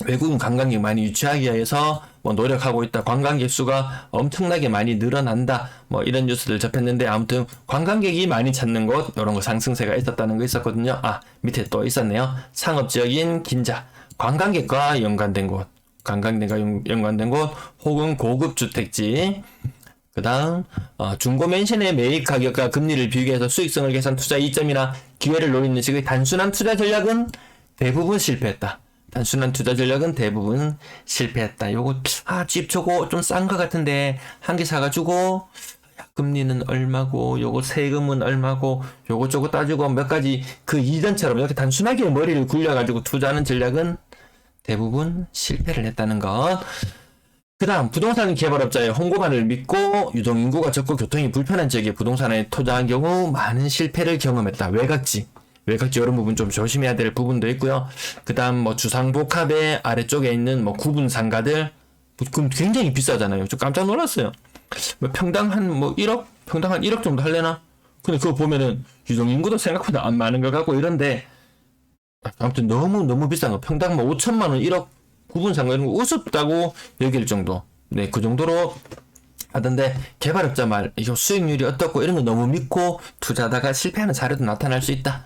외국인 관광객 많이 유치하기 위해서 뭐 노력하고 있다. 관광객 수가 엄청나게 많이 늘어난다. 뭐 이런 뉴스를 접했는데, 아무튼 관광객이 많이 찾는 곳, 이런 거 상승세가 있었다는 거 있었거든요. 아, 밑에 또 있었네요. 상업지역인 긴자, 관광객과 연관된 곳, 관광객과 연관된 곳, 혹은 고급 주택지. 그 다음 중고 맨션의 매입 가격과 금리를 비교해서 수익성을 계산 투자 이점이나 기회를 노리는 식의 단순한 투자 전략은 대부분 실패했다. 단순한 투자 전략은 대부분 실패했다. 요거 집 저거 좀 싼 거 같은데 한 개 사가지고 금리는 얼마고 요거 세금은 얼마고 요거 저거 따지고 몇 가지 그 이전처럼 이렇게 단순하게 머리를 굴려가지고 투자하는 전략은 대부분 실패를 했다는 것. 그 다음 부동산 개발업자의 홍보만을 믿고 유동인구가 적고 교통이 불편한 지역에 부동산에 투자한 경우 많은 실패를 경험했다. 외곽지 이런 부분 좀 조심해야 될 부분도 있고요. 그 다음 뭐 주상복합의 아래쪽에 있는 뭐 구분 상가들, 그럼 굉장히 비싸잖아요. 좀 깜짝 놀랐어요. 뭐 평당 한 1억 정도 할래나? 근데 그거 보면은 유동인구도 생각보다 안 많은 것 같고 이런데, 아무튼 너무 비싼 거. 평당 뭐 5천만 원, 1억 구분 상가 이런 거 우습다고 여길 정도. 네, 그 정도로 하던데, 개발업자 말, 이거 수익률이 어떻고 이런 거 너무 믿고 투자하다가 실패하는 사례도 나타날 수 있다.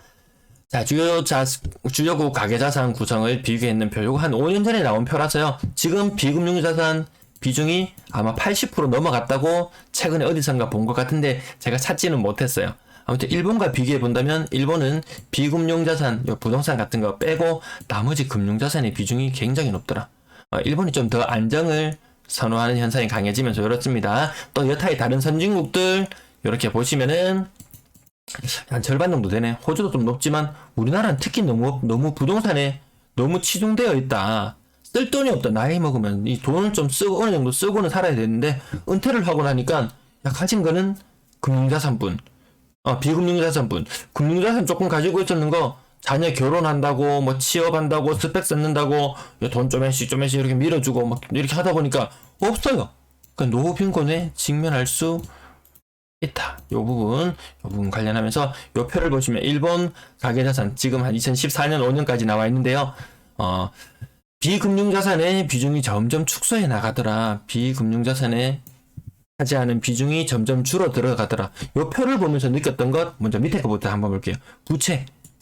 자, 주요국 가계자산 구성을 비교했는 표. 요거 한 5년 전에 나온 표라서요. 지금 비금융자산 비중이 아마 80% 넘어갔다고 최근에 어디선가 본 것 같은데 제가 찾지는 못했어요. 아무튼 일본과 비교해 본다면 일본은 비금융자산, 부동산 같은 거 빼고 나머지 금융자산의 비중이 굉장히 높더라. 일본이 좀 더 안정을 선호하는 현상이 강해지면서 그렇습니다. 또 여타의 다른 선진국들 이렇게 보시면은 한 절반 정도 되네. 호주도 좀 높지만 우리나라는 특히 너무 부동산에 너무 치중되어 있다. 쓸 돈이 없다. 나이 먹으면 이 돈을 좀 쓰고 어느 정도 쓰고는 살아야 되는데, 은퇴를 하고 나니까 가진 거는 금융자산뿐. 비금융자산뿐. 금융자산 조금 가지고 있었는 거, 자녀 결혼한다고 뭐 취업한다고 스펙 쌓는다고 돈 조금씩 이렇게 밀어주고 막 이렇게 하다 보니까 없어요. 그러니까 노후 빈곤에 직면할 수 있다. 요 부분 관련하면서 요 표를 보시면 일본 가계자산 지금 한 2014년 5년까지 나와 있는데요. 비금융자산의 비중이 점점 축소해 나가더라. 비금융자산에 차지하는 비중이 점점 줄어 들어가더라. 요 표를 보면서 느꼈던 것, 먼저 밑에 거부터 한번 볼게요.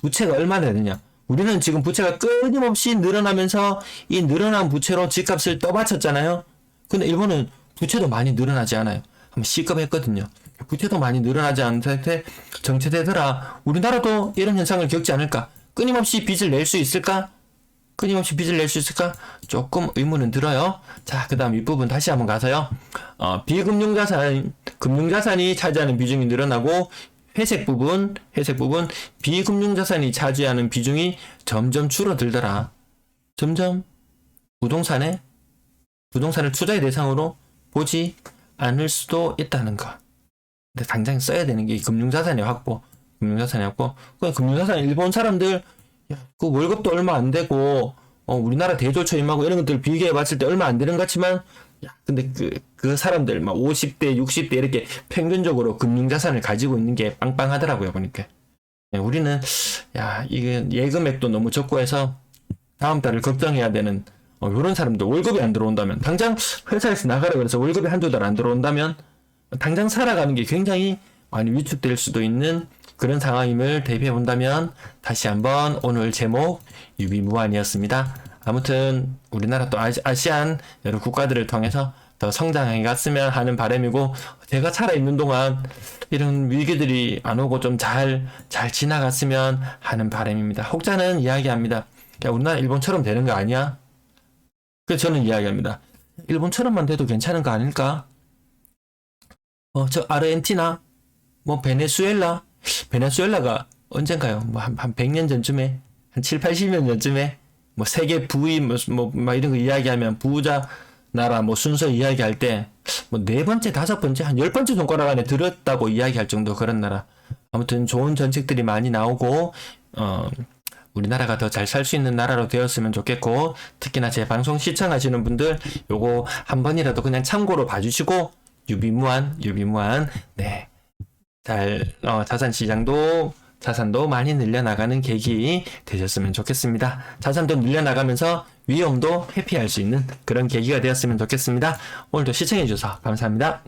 부채가 얼마나 되느냐. 우리는 지금 부채가 끊임없이 늘어나면서 이 늘어난 부채로 집값을 떠받쳤잖아요. 근데 일본은 부채도 많이 늘어나지 않아요. 한번 시급했거든요. 부채도 많이 늘어나지 않은 상태 정체되더라. 우리나라도 이런 현상을 겪지 않을까? 끊임없이 빚을 낼 수 있을까? 조금 의문은 들어요. 자, 그 다음 윗부분 다시 한번 가서요. 금융자산이 차지하는 비중이 늘어나고, 회색 부분, 비금융자산이 차지하는 비중이 점점 줄어들더라. 점점 부동산을 투자의 대상으로 보지 않을 수도 있다는 것. 근데 당장 써야 되는 게 금융자산의 확보. 금융자산 일본 사람들, 그 월급도 얼마 안 되고, 우리나라 대졸처 임하고 이런 것들 비교해 봤을 때 얼마 안 되는 것 같지만, 근데 그 사람들 막 50대, 60대 이렇게 평균적으로 금융자산을 가지고 있는 게 빵빵하더라고요, 보니까. 우리는, 이게 예금액도 너무 적고 해서 다음 달을 걱정해야 되는, 이런 사람들 월급이 안 들어온다면, 당장 회사에서 나가라 그래서 월급이 한두 달 안 들어온다면, 당장 살아가는 게 굉장히 많이 위축될 수도 있는 그런 상황임을 대비해 본다면, 다시 한번 오늘 제목 유비무환이었습니다. 아무튼 우리나라 또 아시안 여러 국가들을 통해서 더 성장해 갔으면 하는 바람이고, 제가 살아있는 동안 이런 위기들이 안 오고 좀 잘 지나갔으면 하는 바람입니다. 혹자는 이야기합니다. 야, 우리나라 일본처럼 되는 거 아니야? 그래서 저는 이야기합니다. 일본처럼만 돼도 괜찮은 거 아닐까? 저 아르헨티나, 뭐 베네수엘라가 언젠가요? 뭐 한 100년 전쯤에, 한 7, 80년 전쯤에, 뭐 세계 부위, 막 이런 거 이야기하면 부자 나라 뭐 순서 이야기할 때, 뭐 4번째, 5번째, 한 10번째 손가락 안에 들었다고 이야기할 정도 그런 나라. 아무튼 좋은 정책들이 많이 나오고, 우리나라가 더 잘 살 수 있는 나라로 되었으면 좋겠고, 특히나 제 방송 시청하시는 분들, 요거 한 번이라도 그냥 참고로 봐주시고, 유비무한, 네. 자산도 많이 늘려나가는 계기 되셨으면 좋겠습니다. 자산도 늘려나가면서 위험도 회피할 수 있는 그런 계기가 되었으면 좋겠습니다. 오늘도 시청해주셔서 감사합니다.